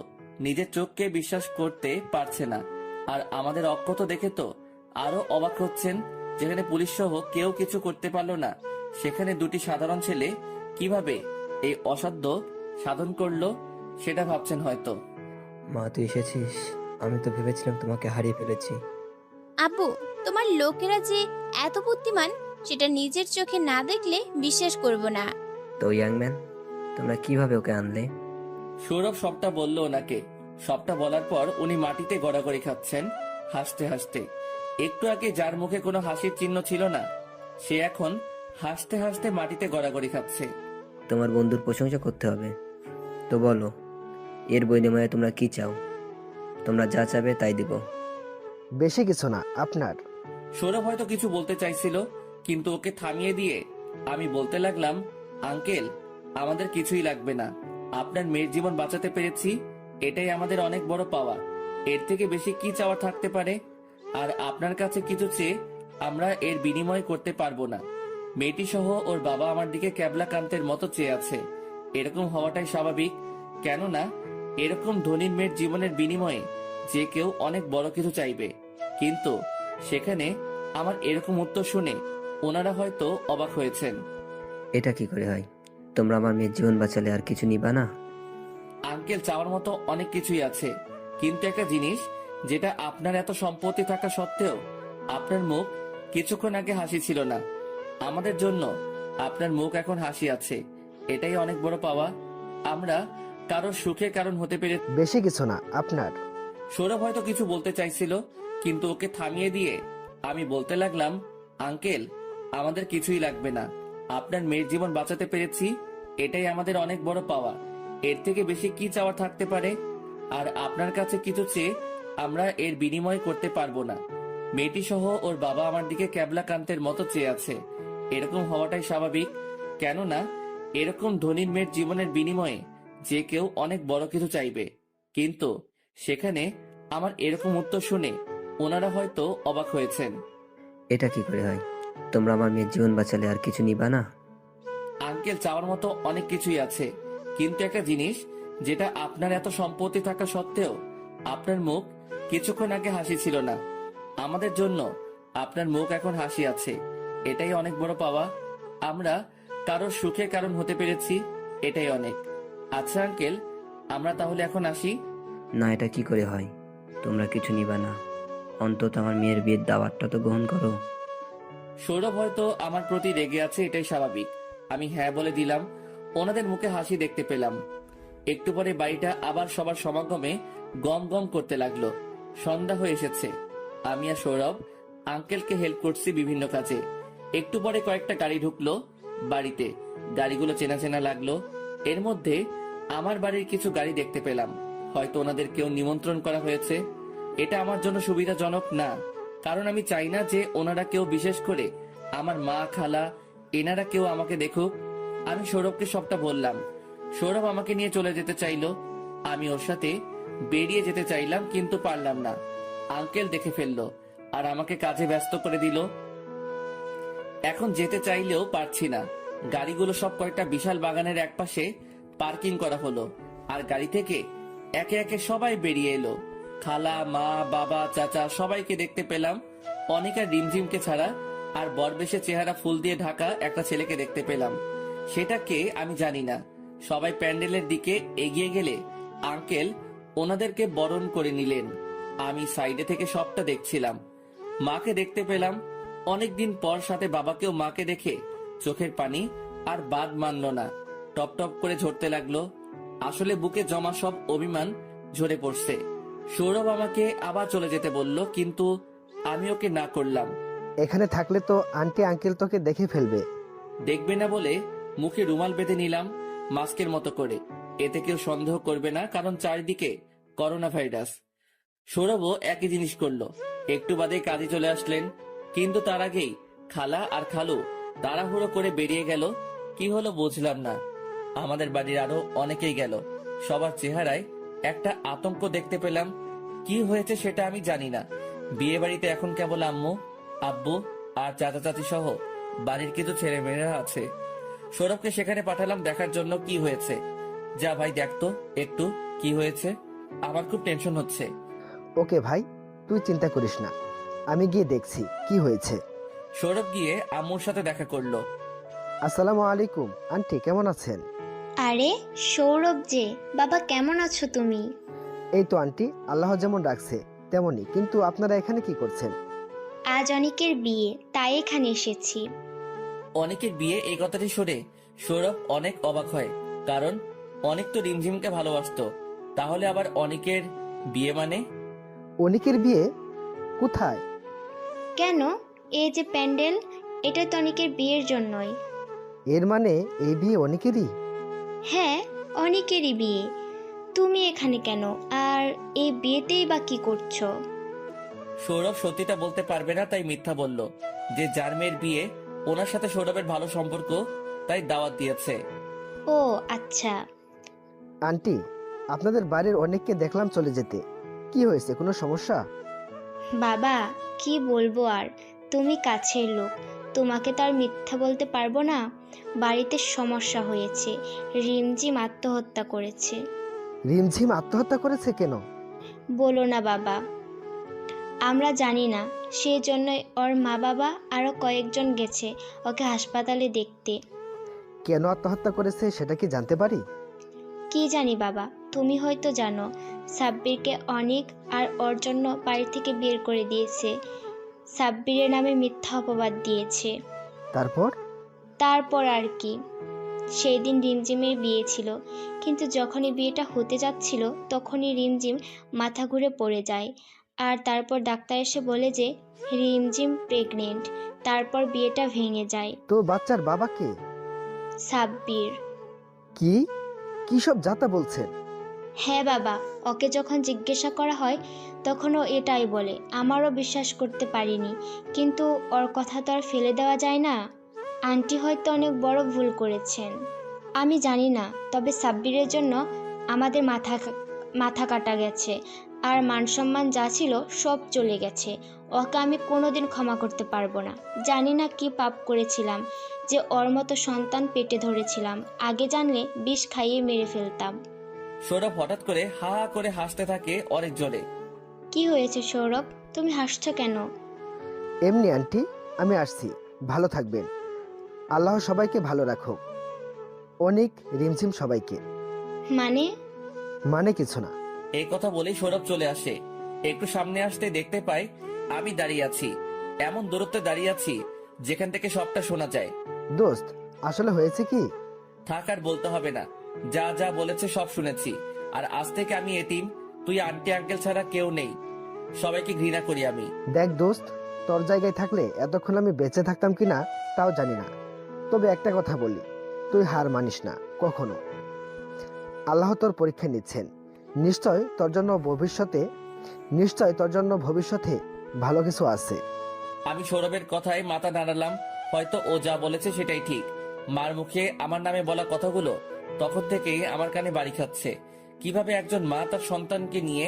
B: নিজের চোখকে বিশ্বাস করতে পারছে না, আর আমাদের অক্ষত দেখে তো আরো অবাক হচ্ছেন। যেখানে পুলিশ সহ কেউ কিছু করতে পারলো না, সেখানে দুটি সাধারণ ছেলে কিভাবে এই অসাধ্য সাধন করলো সেটা ভাবছেন হয়তো।
L: মা তুই এসেছিস, আমি তো ভেবেছিলাম তোমাকে হারিয়ে ফেলেছি।
K: আব্বু, তোমার লোকেরা যে এত বুদ্ধিমান সেটা নিজের চোখে না দেখলে বিশ্বাস করব না।
L: তো ইয়াংম্যান, তোমরা কিভাবে ওকে আনলে?
B: সৌরভ সবটা বলল ওনাকে। সবটা বলার পর উনি মাটিতে গড়াগড়ি খাচ্ছেন হাসতে হাসতে। একটু আগে যার মুখে কোনো হাসির চিহ্ন ছিল না, সে এখন হাসতে হাসতে মাটিতে গড়াগড়ি খাচ্ছে।
L: তোমার বন্ধুর প্রশংসা করতে হবে, তো বলো এর বিনিময়ে তোমরা কি চাও? তোমরা যা চাবে তাই দিব।
H: বেশি কিছু না আপনার।
B: সৌরভ হয়তো কিছু বলতে চাইছিল, কিন্তু ওকে থামিয়ে দিয়ে আমি বলতে লাগলাম, আঙ্কেল আমাদের কিছুই লাগবে না, আপনার মেয়ের জীবন বাঁচাতে পেরেছি, এটাই আমাদের অনেক বড় পাওয়া। এর থেকে বেশি কি চাওয়ার থাকতে পারে? আর আপনার কাছে কিছু চেয়ে আমরা এর বিনিময় করতে পারবো না। মেয়েটি সহ ওর বাবা আমার দিকে ক্যাবলা কান্তের মতো চেয়ে আছে। এরকম হওয়াটাই স্বাভাবিক, কেননা এরকম ধনীর মেয়ের জীবনের বিনিময়ে যে কেউ অনেক বড় কিছু চাইবে। কিন্তু সেখানে আমার এরকম উত্তর শুনে ওনারা হয়তো অবাক হয়েছেন।
L: এটা কি করে হয়? তোমরা আমার মেয়ের জীবন বাঁচালে আর কিছু নিবা না?
B: আঙ্কেল, চাওয়ার মতো অনেক কিছুই আছে, কিন্তু একটা জিনিস যেটা আপনার এত সম্পত্তি থাকা সত্ত্বেও আপনার মুখ কিছুক্ষণ আগে হাসি ছিল না, আমাদের জন্য আপনার মুখ এখন হাসি আছে, এটাই অনেক বড় পাওয়া। আমরা কারোর সুখের কারণ হতে পেরে।
H: বেশি কিছু না আপনার।
B: সৌরভ হয়তো কিছু বলতে চাইছিল, কিন্তু ওকে থামিয়ে দিয়ে আমি বলতে লাগলাম, আঙ্কেল, আমাদের কিছুই লাগবে না, আপনার মেয়ের জীবন বাঁচাতে পেরেছি, এটাই আমাদের অনেক বড় পাওয়া। এর থেকে বেশি কি চাওয়ার থাকতে পারে? আর আপনার কাছে কিছু চেয়ে আমরা এর বিনিময় করতে পারবো না। মেয়েটি সহ ওর বাবা আমার দিকে ক্যাবলা কান্তের মতো চেয়ে আছে। এরকম হওয়াটাই স্বাভাবিক, কেননা এরকম ধনীর মেয়ের জীবনের বিনিময়ে যে কেউ অনেক বড় কিছু চাইবে। কিন্তু সেখানে আমার এরকম উত্তর শুনে ওনারা হয়তো অবাক হয়েছেন।
L: এটা কি করে হয়? তোমরা আমার মেয়ের জীবন বাঁচালে আর কিছু নিবা না?
B: আঙ্কেল, চাওয়ার মতো অনেক কিছুই আছে, কিন্তু একটা জিনিস যেটা আপনার এত সম্পত্তি থাকা সত্ত্বেও আপনার মুখ কিছুক্ষণ আগে হাসি ছিল না, আমাদের জন্য আপনার মুখ এখন হাসি আছে, এটাই অনেক বড় পাওয়া। আমরা কারোর সুখের কারণ হতে পেরেছি, এটাই অনেক। আচ্ছা আঙ্কেল, আমরা তাহলে এখন আসি।
L: না, এটা কি করে হয়? তোমরা কিছু নিবা না, অন্তত আমার মেয়ের বিয়ের দাওয়াতটা তো গ্রহণ করো।
B: সৌরভ হয়তো আমার প্রতি রেগে আছে, এটাই স্বাভাবিক। আমি হ্যাঁ বলে দিলাম। ওনাদের মুখে হাসি দেখতে পেলাম। একটু পরে বাড়িটা আবার সবার সমাগমে গম গম করতে লাগলো। সন্ধ্যা হয়ে এসেছে। আমি আর সৌরভ আঙ্কেলকে হেল্প করছি বিভিন্ন কাজে। একটু পরে কয়েকটা গাড়ি ঢুকলো বাড়িতে। গাড়িগুলো চেনা চেনা লাগলো। এর মধ্যে আমার বাড়ির কিছু গাড়ি দেখতে পেলাম। হয়তো ওনাদের কেউ নিমন্ত্রণ করা হয়েছে। এটা আমার জন্য সুবিধাজনক না, কারণ আমি চাই না যে ওনারা কেউ, বিশেষ করে আমার মা, খালা, এনারা কেউ আমাকে দেখুক। আমি সৌরভকে সবটা বললাম। সৌরভ আমাকে নিয়ে চলে যেতে চাইলো। আমি ওর সাথে বেরিয়ে যেতে চাইলাম, কিন্তু পারলাম না। আঙ্কেল দেখে ফেললো আর আমাকে কাজে ব্যস্ত করে দিল। এখন যেতে চাইলেও পারছি না। গাড়িগুলো সব কয়েকটা বিশাল বাগানের একপাশে পার্কিং করা হলো, আর গাড়ি থেকে একে একে সবাই বেরিয়ে এলো। খালা, মা, বাবা, চাচা সবাইকে দেখতে পেলাম। অনেক রিমঝিমকে ছাড়া আর বরবেশে চেহারা ফুল দিয়ে ঢাকা একটা ছেলেকে দেখতে পেলাম। সেটা কে আমি জানি না। সবাই প্যান্ডেলের দিকে এগিয়ে গেলে আঙ্কেল ওনাদেরকে বরণ করে নিলেন। আমি সাইডে থেকে সবটা দেখছিলাম। মাকে দেখতে পেলাম। অনেকদিন পর সাথে বাবাকেও। মাকে দেখে চোখের পানি আর বাদ মানল না, টপ টপ করে ঝরতে লাগলো। আসলে বুকে জমা সব অভিমান ঝরে পড়ছে। সৌরভ আমাকে আবার চলে যেতে বলল, কিন্তু আমি ওকে না করলাম।
H: এখানে থাকলে তো আন্টি আঙ্কেল তোকে দেখে ফেলবে।
B: দেখবে না বলে মুখে রুমাল বেঁধে নিলাম মাস্কের মতো করে। এতে কেউ সন্দেহ করবে না, কারণ চারিদিকে করোনা ভাইরাস। সৌরভও একই জিনিস করলো। একটু বাদে কাজে চলে আসলেন, কিন্তু তার আগেই খালা আর খালু তাড়াহুড়ো করে বেরিয়ে গেল। কি হলো বুঝলাম না। আমাদের বাড়ির আরো অনেকেই গেল। সবার চেহারায় একটা আতঙ্ক দেখতে পেলাম। কি হয়েছে সেটা আমি জানি না। বিয়ে বাড়িতে এখন কেবল আম্মু, আব্বু আর চাচা চাচি সহ বাড়ির কিছু ছেলে মেয়েরা আছে। সৌরভকে সেখানে পাঠালাম দেখার জন্য কি হয়েছে। যা ভাই, দেখতো একটু কি হয়েছে, আমার খুব টেনশন হচ্ছে।
H: ওকে ভাই, তুই চিন্তা করিস না, আমি গিয়ে দেখছি কি হয়েছে।
B: সৌরভ গিয়ে আম্মুর সাথে দেখা করলো।
H: আসসালামু আলাইকুম আন্টি, কেমন আছেন?
E: আরে সৌরভ যে, বাবা কেমন আছো তুমি?
H: এই তো আন্টি, আল্লাহ যেমন রাখছে তেমনই। কিন্তু আপনারা এখানে কি করছেন?
E: আজ অনিকের বিয়ে, তাই এখানে এসেছি।
B: অনেকের বিয়ে, এই কথাটি শুনে সৌরভ অনেক অবাক হয়, কারণ অনেক তো রিমঝিমকে ভালোবাসতো। তাহলে আবার অনেকের বিয়ে মানে?
H: অনিকের বিয়ে কোথায়?
E: কেন, এই যে প্যান্ডেল, এটা তো অনিকের বিয়ের জন্যই।
H: এর মানে এই বিয়ে অনিকেরই?
E: হ্যাঁ, অনিকেরই বিয়ে। তুমি এখানে কেন, আর এই বিয়েতেই বা কি করছো?
B: সৌরভ সত্যিটা বলতে পারবে না, তাই মিথ্যা বলল যে যার মেয়ের বিয়ে ওনার সাথে সৌরভের ভালো সম্পর্ক, তাই দাওয়াত দিয়েছে।
E: ও আচ্ছা।
H: আন্টি, আপনাদের বাড়ির অনেককে দেখলাম চলে যেতে, কি হয়েছে, কোনো সমস্যা?
E: বাবা, কি বলবো আর, তুমি কাছের লোক, তোমাকে তো আর মিথ্যা বলতে পারবো না। বাড়িতে সমস্যা হয়েছে, রিমঝিম আত্মহত্যা করেছে।
H: রিমঝিম আত্মহত্যা করেছে কেন?
E: বলো না বাবা, আমরা জানি না, সেই জন্যই ওর মা বাবা আরও কয়েকজন গেছে ওকে হাসপাতালে দেখতে।
H: কেন আত্মহত্যা করেছে সেটা কি জানতে পারি?
E: কি জানি বাবা, তুমি হয়তো জানো। সাব্বিরকে অনেক আর ওর জন্য বাড়ি থেকে বের করে দিয়েছে, সাব্বিরের নামে মিথ্যা অপবাদ দিয়েছে। তারপর আর কি, সেই দিন রিমঝিমের বিয়ে ছিল, কিন্তু যখনই বিয়েটা হতে যাচ্ছিল তখনই রিমঝিম মাথা ঘুরে পড়ে যায়। আর তারপর ডাক্তার এসে বলে যে রিমঝিম প্রেগনেন্ট। তারপর বিয়েটা ভেঙে যায়।
H: তো বাচ্চার বাবা কে?
E: সাব্বির।
H: কি কি সব যাতা বলছেন?
E: হ্যাঁ বাবা, ওকে যখন জিজ্ঞাসা করা হয় তখন ও এটাই বলে। আমারও বিশ্বাস করতে পারিনি, কিন্তু ওর কথা তো আর ফেলে দেওয়া যায় না। আন্টি হয়তো অনেক বড় ভুল করেছেন, আমি জানি না, তবে সাব্বিরের জন্য আমাদের মাথা কাটা গেছে, আর মান সম্মান যা ছিল সব চলে গেছে। ওকে আমি কোনোদিন ক্ষমা করতে পারবো না। জানি না কি পাপ করেছিলাম যে ওর মতো সন্তান পেটে ধরেছিলাম। আগে জানলে বিষ খাইয়ে মেরে ফেলতাম।
B: সৌরভ হঠাৎ করে হা হা করে হাসতে থাকে অনেক জোরে।
E: কি হয়েছে সৌরভ, তুমি হাসছো কেন?
H: এমনি আন্টি, আমি আসছি, ভালো থাকবেন। আল্লাহ সবাইকে ভালো রাখুক। অনেক রিমঝিম সবাইকে।
E: মানে
H: কিছু না।
B: এই কথা বলেই সৌরভ চলে আসে। একটু সামনে আসতে দেখতে পাই আমি দাঁড়িয়ে আছি, এমন দূরত্বে দাঁড়িয়ে আছি যেখান থেকে সবটা শোনা যায়।
H: দোস্ত, আসলে হয়েছে কি?
B: থাক আর বলতে হবে না, যা যা বলেছে সব শুনেছি। আর আজ থেকে আমি এতিম, তুই আন্টি আঙ্কেল ছাড়া কেউ নেই, সবাইকে ঘৃণা করি আমি।
H: দেখ দোস্ত, তোর জায়গায় থাকলে এতক্ষণ আমি বেঁচে থাকতাম কিনা তাও জানি না। তবে একটা কথা বলি, তুই হার মানিস না কখনো। আল্লাহ তোর পরীক্ষা নিচ্ছেন। নিশ্চয় তোর জন্য ভবিষ্যতে ভালো কিছু আছে।
B: আমি সৌরভের কথায় মাথা নাড়ালাম। হয়তো ও যা বলেছে সেটাই ঠিক। মার মুখে আমার নামে বলা কথাগুলো তখন থেকেই আমার কানে বাড়ি খাচ্ছে। কিভাবে একজন মা তার সন্তানকে নিয়ে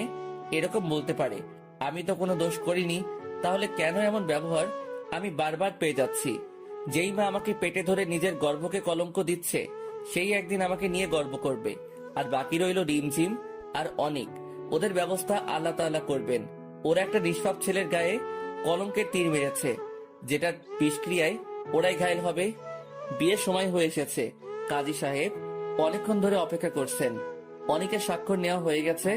B: এরকম বলতে পারে? আমি তো কোনো দোষ করিনি, তাহলে কেন এমন ব্যবহার আমি বারবার পেয়ে যাচ্ছি? যেই মা আমাকে পেটে ধরে নিজের গর্ভকে কলঙ্ক দিচ্ছে, সেই একদিন আমাকে নিয়ে গর্ব করবে। আর বাকি রইল রিমঝিম আর অনেক, ওদের ব্যবস্থা আল্লাহ তাআলা করবেন। ওরা একটা নিষ্পাপ ছেলের গায়ে কলঙ্কের তীর মেরেছে, যেটার বিষক্রিয়ায় ওরাই ঘায়েল হবে। বিয়ের সময় হয়ে এসেছে। কাজী সাহেব অনেকক্ষণ ধরে অপেক্ষা করছেন। অনেকের স্বাক্ষর নেওয়া হয়ে গেছে,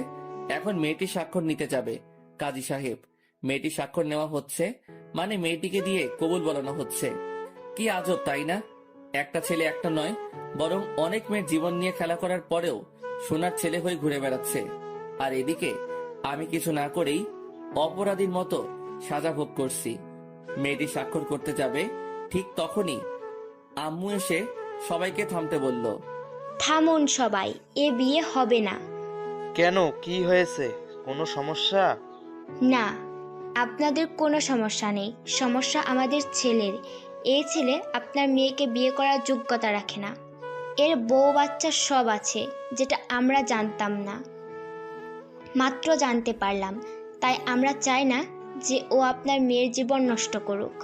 B: এখন মেয়েটি স্বাক্ষর নিতে যাবে। কাজী সাহেব, মেয়েটি স্বাক্ষর নেওয়া হচ্ছে মানে মেয়েটিকে দিয়ে কবুল বলানো হচ্ছে। কি আজব তাই না? একটা ছেলে একটা নয়, বরং অনেক মেয়ের জীবন নিয়ে খেলা করার পরেও সোনার ছেলে হয়ে ঘুরে বেড়াচ্ছে। আর এদিকে আমি কিছু না করেই অপরাধীর মতো সাজা ভোগ করছি। মেয়েটি স্বাক্ষর করতে যাবে, ঠিক তখনই আম্মু এসে সবাইকে থামতে বলল।
E: থামুন সবাই, এ বিয়ে হবে না।
F: কেন, কি হয়েছে? কোনো সমস্যা?
E: না, আপনাদের কোনো সমস্যা নেই, সমস্যা আমাদের ছেলের। এই ছেলে আপনার মেয়েকে বিয়ে করার যোগ্যতা রাখে না। এর বউ বাচ্চা সব আছে, যেটা আমরা জানতাম না, মাত্র জানতে পারলাম। তাই আমরা চাই না যে ও আপনার মেয়ের জীবন নষ্ট করুক।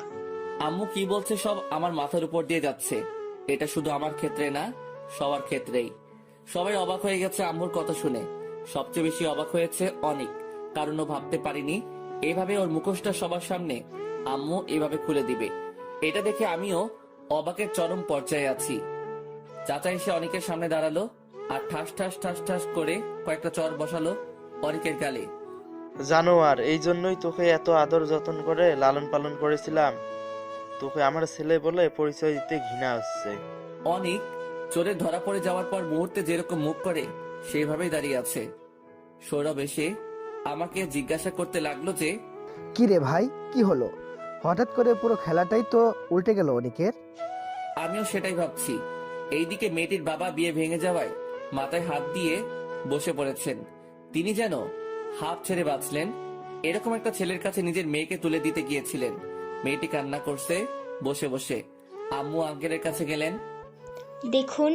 B: আম্মু কি বলছে সব আমার মাথার উপর দিয়ে যাচ্ছে। এটা শুধু আমার ক্ষেত্রে না, সবার ক্ষেত্রেই। সবাই অবাক হয়ে গেছে আম্মুর কথা শুনে। সবচেয়ে বেশি অবাক হয়েছে অনেক, কারণ ও ভাবতে পারিনি এভাবে ওর মুখোশটা সবার সামনে আম্মু এভাবে খুলে দিবে। এটা দেখে আমিও অবাকের চরম পর্যায়ে আছি। চাচা এসে অনেকের সামনে দাঁড়ালো আর ঠাস ঠাস ঠাস ঠাস করে কয়েকটা চর বসালো অনেকের গালে।
F: জানোয়ার, এই জন্যই তোকে এত আদর যত্ন করে লালন পালন করেছিলাম। তোকে আমার ছেলে বলে পরিচয় দিতে ঘৃণা হচ্ছে।
B: অনেক চোরে ধরা পড়ে যাওয়ার পর মুহূর্তে যেরকম মুখ করে সেইভাবেই দাঁড়িয়ে আছে। সৌরভ এসে আমাকে জিজ্ঞাসা করতে লাগলো যে,
H: কি রে ভাই, কি হলো? হঠাৎ করে পুরো খেলাটাই তো উল্টে গেল অনেকের।
B: আমিও সেটাই ভাবছি। এইদিকে মেয়েটির বাবা বিয়ে ভেঙে যাওয়ায় মাথায় হাত দিয়ে বসে পড়েছেন। তিনি যেন হাফ ছেড়ে বাঁচলেন। এরকম একটা ছেলের কাছে নিজের মেয়েকে তুলে দিতে গিয়েছিলেন। মেয়েটি কান্না করছে বসে বসে। আম্মু আঙ্কেলের কাছে গেলেন।
E: দেখুন,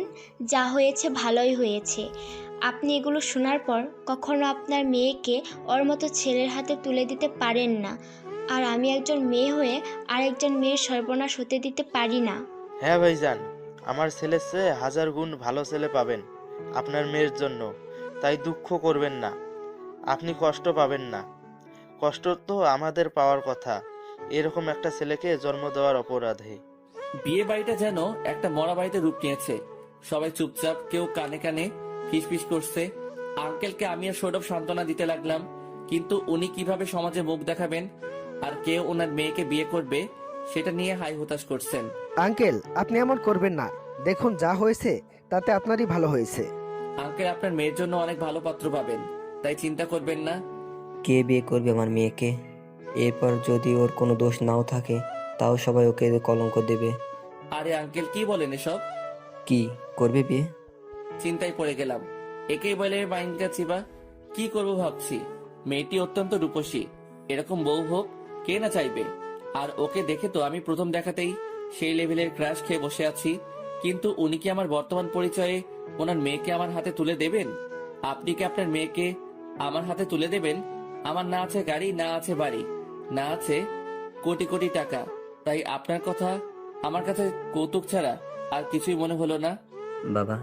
E: যা হয়েছে ভালোই হয়েছে। আপনি এগুলো শোনার পর কখনো আপনার মেয়েকে ওর মতো ছেলের হাতে তুলে দিতে পারেন না। আর আমি একজন মেয়ে হয়ে আরেকজন মেয়ের সর্বনাশ হতে দিতে পারি না।
F: হ্যাঁ ভাইজান, আমার ছেলের চেয়ে 1000 গুণ ভালো ছেলে পাবেন আপনার মেয়ের জন্য। তাই দুঃখ করবেন না, আপনি কষ্ট পাবেন না। কষ্ট তো আমাদের পাওয়ার কথা, এরকম একটা ছেলেকে জন্ম দেওয়ার অপরাধে।
B: বিয়ে বাড়িটা যেন একটা মরা বাড়িতে রূপ নিয়েছে। সবাই চুপচাপ, কেউ কানে কানে ফিসফিস করছে। আঙ্কেলকে আমি আর সৌরভ সান্ত্বনা দিতে লাগলাম, কিন্তু উনি কিভাবে সমাজে মুখ দেখাবেন আর কেউ ওনার মেয়েকে বিয়ে করবে সেটা নিয়ে হাই হতাশ করছেন।
H: আঙ্কেল, আপনি এমন করবেন না। দেখুন, যা হয়েছে তাতে আপনারই ভালো হয়েছে।
B: আঙ্কেল, আপনার মেয়ের জন্য অনেক ভালো পাত্র পাবেন, তাই চিন্তা করবেন না।
L: কে বিয়ে করবে আমার মেয়েকে? এরপর যদি ওর কোনো দোষ নাও থাকে তাও সবাই ওকে কলঙ্ক দেবে।
B: আরে আঙ্কেল, কি বলেন এসব?
L: কি করবে বিয়ে?
B: চিন্তায় পড়ে গেলাম। একেই বলে মাইন্ডটা চিবা। কি করব ভাবছি। মেয়েটি অত্যন্ত রূপসী, এরকম বউ হোক কে না চাইবে। আর ওকে দেখে তো আমি প্রথম দেখাতেই সেই লেভেলের ক্রাশ খেয়ে বসে আছি। কিন্তু উনি কি আমার বর্তমান পরিচয়ে ওনার মেয়েকে আমার হাতে তুলে দেবেন? আপনি কি আপনার মেয়েকে আমার হাতে তুলে দেবেন? আমার না আছে গাড়ি, না আছে বাড়ি, না আছে কোটি কোটি টাকা, তাই আপনার কথা আমার কাছে কৌতুক ছাড়া আর কিছুই মনে হলো না।
L: বাবা,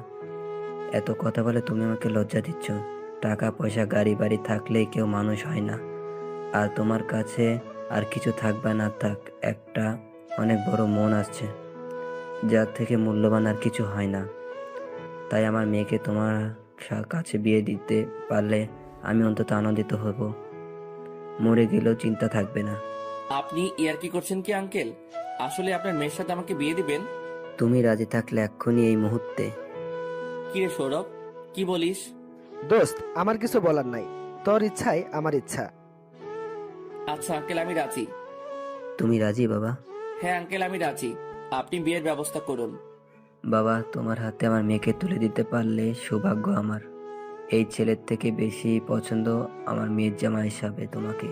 L: এত কথা বলে তুমি আমাকে লজ্জা দিচ্ছ। টাকা পয়সা গাড়ি বাড়ি থাকলেই কেউ মানুষ হয় না। আর তোমার কাছে আর কিছু থাকবে না থাক, একটা অনেক বড় মন আসছে, যার থেকে মূল্যবান আর কিছু হয় না। তাই আমার মেয়েকে তোমার কাছে বিয়ে দিতে পারলে আমি অন্তত আনন্দিত হব। মরে গেলেও চিন্তা থাকবে না।
B: আপনি ইয়ার কি করছেন কি আঙ্কেল? আসলে আপনার মেয়ের সাথে আমাকে বিয়ে দিবেন?
L: তুমি রাজি থাকলে এক্ষুনি এই মুহূর্তে।
B: কি রে সৌরভ, কি বলিস?
H: দোস্ত, আমার কিছু বলার নাই। তোর ইচ্ছাই আমার ইচ্ছা।
B: আচ্ছা আঙ্কেল, আমি রাজি।
L: তুমি রাজি বাবা?
B: হ্যাঁ আঙ্কেল, আমি রাজি। আপনি বিয়ের ব্যবস্থা করুন।
L: বাবা, তোমার হাতে আমার মেয়েকে তুলে দিতে পারলে সৌভাগ্য আমার। এই ছেলের থেকে বেশি পছন্দ আমার মেয়ের জামা হিসাবে তোমাকে।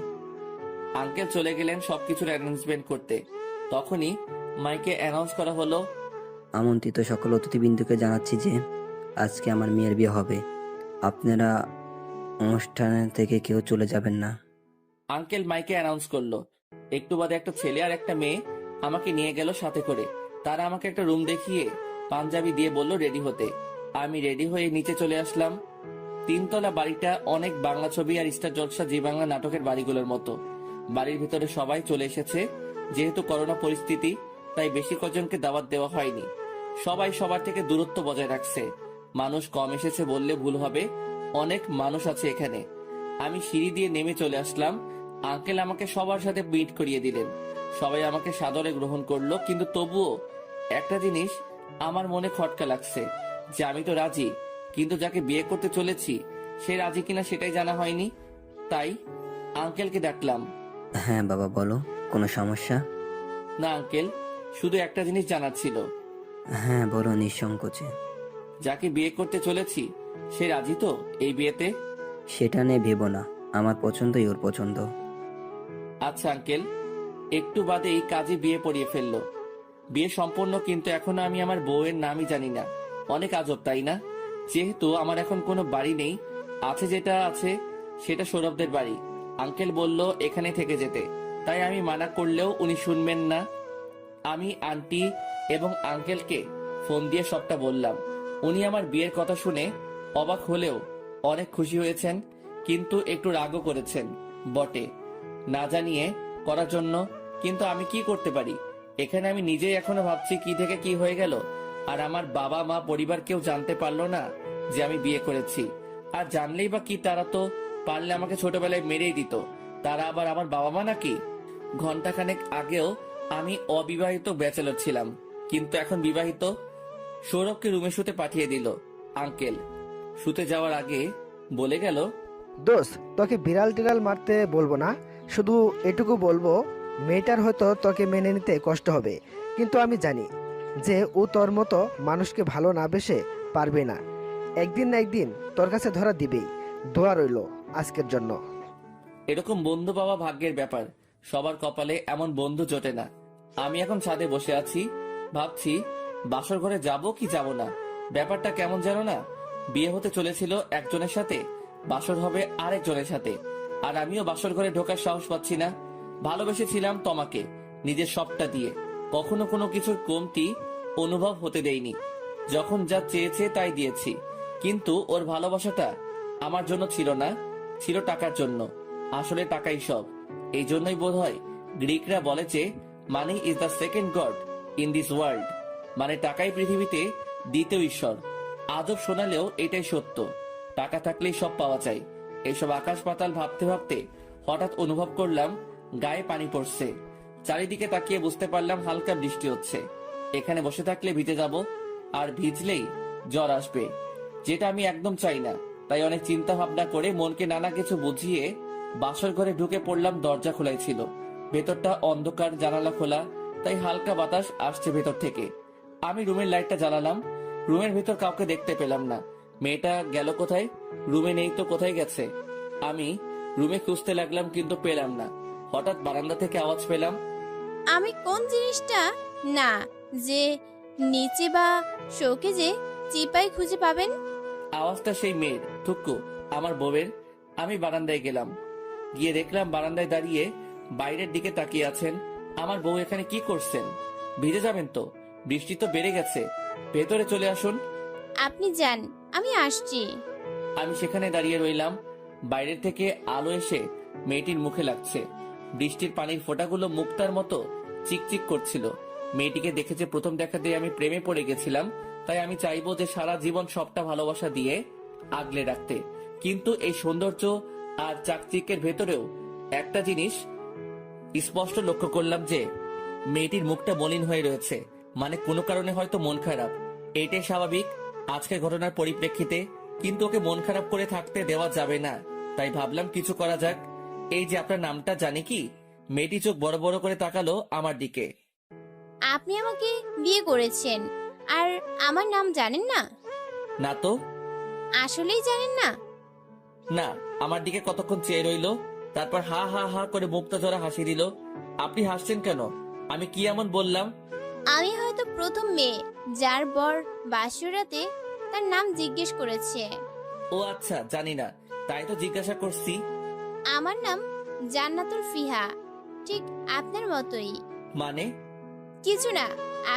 B: আঙ্কেল চলে গেলেন সবকিছুর অ্যানাউন্সমেন্ট করতে। তখনই মাইকে অ্যানাউন্স করা হলো,
L: আমন্ত্রিত সকল অতিথিবৃন্দকে জানাচ্ছি যে আজকে আমার মেয়ের বিয়ে হবে। আপনারা অনুষ্ঠান থেকে কেউ চলে যাবেন না।
B: আঙ্কেল মাইকে অ্যানাউন্স করলো। একটু বাদে একটা ছেলে আর একটা মেয়ে আমাকে নিয়ে গেল সাথে করে। তারা আমাকে একটা রুম দেখিয়ে পাঞ্জাবি দিয়ে বলল রেডি হতে। আমি রেডি হয়ে নিচে চলে আসলাম। 3 তলা বাড়িটা অনেক বাংলা ছবি আর স্টার জলসা জি বাংলা নাটকের বাড়িগুলোর মতো। বাড়ির ভিতরে সবাই চলে এসেছে। যেহেতু করোনা পরিস্থিতি, তাই বেশি কজনকে দাওয়াত দেওয়া হয়নি। সবাই সবার থেকে দূরত্ব বজায় রাখছে। মানুষ কম এসেছে বললে ভুল হবে, অনেক মানুষ আছে এখানে। আমি সিঁড়ি দিয়ে নেমে চলে আসলাম। আঙ্কেল আমাকে সবার সাথে মিট করিয়ে দিলেন। সবাই আমাকে সাদরে গ্রহণ করলো, কিন্তু তবুও একটা জিনিস আমার মনে খটকা লাগছে যে আমি তো রাজি, কিন্তু যাকে বিয়ে করতে চলেছি সে রাজি কিনা সেটাই জানা হয়নি। তাই আঙ্কেলকে ডাকলাম।
L: হ্যাঁ বাবা, বলো, কোনো সমস্যা?
B: না আঙ্কেল, শুধু একটা জিনিস জানার ছিল।
L: হ্যাঁ বলো নিঃসংকোচে।
B: যাকে বিয়ে করতে চলেছি সে রাজি তো এই বিয়েতে?
L: সেটা নিয়ে ভেবো না, আমার পছন্দই ওর পছন্দ।
B: আচ্ছা আঙ্কেল। একটু বাদেই কাজী বিয়ে পড়িয়ে ফেললো। বিয়ে সম্পন্ন, কিন্তু এখনো আমি আমার বউয়ের নামই জানি না। অনেক আজব, তাই না? যেহেতু আমার এখন কোনো বাড়ি নেই, আছে যেটা আছে সেটা সৌরভদের বাড়ি। আঙ্কেল বলল এখানে থেকে যেতে, তাই আমি মানা করলেও উনি শুনবেন না। আমি আন্টি এবং আঙ্কেলকে ফোন দিয়ে সবটা বললাম। উনি আমার বিয়ের কথা শুনে অবাক হলেও অনেক খুশি হয়েছেন, কিন্তু একটু রাগও করেছেন বটে, না জানিয়ে করার জন্য। কিন্তু আমি কি করতে পারি? এখানে আমি নিজেই এখনো ভাবছি কি থেকে কি হয়ে গেল। আর আমার বাবা মা পরিবার কেউ জানতে পারলো না যে আমি বিয়ে করেছি। আর জানলেই বা কি, তারা তো পারলে আমাকে ছোটবেলায় মেরেই দিত। তারা আবার আমার বাবা মা নাকি? ঘন্টাখানেক আগেও আমি অবিবাহিত ব্যাচেলর ছিলাম, কিন্তু এখন বিবাহিত। সৌরভকে রুমে শুতে পাঠিয়ে দিল আঙ্কেল। শুতে যাওয়ার আগে বলে গেল,
H: দোস্ত, তোকে বিড়াল টিড়াল মারতে বলবো না, শুধু এটুকু বলবো মেয়েটার হয়তো তোকে মেনে নিতে কষ্ট হবে, কিন্তু আমি জানি যে ও তোর মতো মানুষকে ভালো না বেসে পারবে না। একদিন না একদিন তোর কাছে ধরা দিবেই। দোয়া রইল আজকের জন্য।
B: এরকম বন্ধু পাওয়া ভাগ্যের ব্যাপার, সবার কপালে এমন বন্ধু জোটে না। আমি এখন ছাদে বসে আছি, ভাবছি বাসর ঘরে যাব কি যাব না। ব্যাপারটা কেমন জানো না, বিয়ে হতে চলেছিল একজনের সাথে, বাসর হবে আরেকজনের সাথে, আর আমিও বাসর ঘরে ঢোকার সাহস পাচ্ছি না। ভালোবেসেছিলাম তোমাকে নিজের সবটা দিয়ে, কখনো কোনো কিছুর কমতি অনুভব হতে দেইনি। যখন যা চেয়েছে তাই দিয়েছি, কিন্তু ওর ভালোবাসাটা আমার জন্য ছিল না, ছিল টাকার জন্য। আসলে টাকাই সব। এই জন্যই বোধ হয় গ্রিকরা বলে যে money is the second god in this world, মানে টাকাই পৃথিবীতে দ্বিতীয় ঈশ্বর। আজব শোনালেও এটাই সত্য। টাকা থাকলেই সব পাওয়া যায়। এইসব আকাশ পাতাল ভাবতে ভাবতে হঠাৎ অনুভব করলাম গায়ে পানি পড়ছে। চারিদিকে তাকিয়ে বুঝতে পারলাম হালকা বৃষ্টি হচ্ছে। এখানে বসে থাকলে ভিজে যাব, আর ভিজলেই জ্বর আসবে, যেটা আমি একদম চাই না। তাই অনেক চিন্তা ভাবনা করে মনকে নানা কিছু বুঝিয়ে বাসর ঘরে ঢুকে পড়লাম। দরজা খোলাই ছিল, ভেতরটা অন্ধকার, জানালা খোলা, তাই হালকা বাতাস আসছে ভেতর থেকে। আমি রুমের লাইটটা জ্বালালাম। রুমের ভেতর কাউকে দেখতে পেলাম না। মেয়েটা গেল কোথায়? রুমে নেই তো কোথায় গেছে? আমি রুমে খুঁজতে লাগলাম, কিন্তু পেলাম না। হঠাৎ বারান্দা থেকে আওয়াজ পেলাম।
K: আমি কোন জিনিসটা না যে নিচে বা শোকেজে চিপাই খুঁজে পাবেন?
B: আওয়াজটা সেই মেয়ের, টুকু, আমার বউয়ের। আমি বারান্দায় গেলাম, গিয়ে দেখলাম বারান্দায় দাঁড়িয়ে বাইরের দিকে তাকিয়ে আছেন। আমার বউ এখানে কি করছেন? ভিজে যাবেন তো, বৃষ্টি তো বেড়ে গেছে, ভেতরে চলে আসুন।
K: আপনি যান, আমি আসছি।
B: আমি সেখানে দাঁড়িয়ে রইলাম। বাইরের থেকে আলো এসে মেয়েটির মুখে লাগছে। বৃষ্টির পানির ফোঁটাগুলো মুক্তার মতো চিকচিক করছিল। মেয়েটিকে দেখেছে প্রথম দেখাতে আমি প্রেমে পড়ে গেছিলাম, তাই আমি চাইবো যে সারা জীবন সবটা ভালোবাসা দিয়ে আগলে রাখতে। কিন্তু এই সৌন্দর্য আর চাকচিকের ভেতরেও একটা জিনিস স্পষ্ট লক্ষ্য করলাম, যে মেয়েটির মুখটা মলিন হয়ে রয়েছে। মানে কোনো কারণে হয়তো মন খারাপ। এটাই স্বাভাবিক আজকের ঘটনার পরিপ্রেক্ষিতে, কিন্তু ওকে মন খারাপ করে থাকতে দেওয়া যাবে না। তাই ভাবলাম কিছু করা যাক। এই যে আপনার নামটা জানি কি? মেয়েটি চোখ বড় বড় করে তাকালো আমার দিকে।
K: আপনি আমাকে বিয়ে করেছেন আর আমার নাম জানেন না?
B: না তো।
K: আসলেই জানেন না?
B: না। আমার দিকে কতক্ষণ চেয়ে রইলো, তারপর হা হা হা করে মুক্তা জোড়া হাসি দিল। আপনি হাসছেন কেন? আমি কি এমন বললাম?
K: আমি হয়তো প্রথম মেয়ে যার বর বাসুরাতে তার নাম জিজ্ঞেস করেছে।
B: ও আচ্ছা, জানি না, তাই তো জিজ্ঞাসা করছি।
K: আমার নাম জান্নাতুল ফিহা, ঠিক আপনার মতোই।
B: মানে?
K: কিছু না,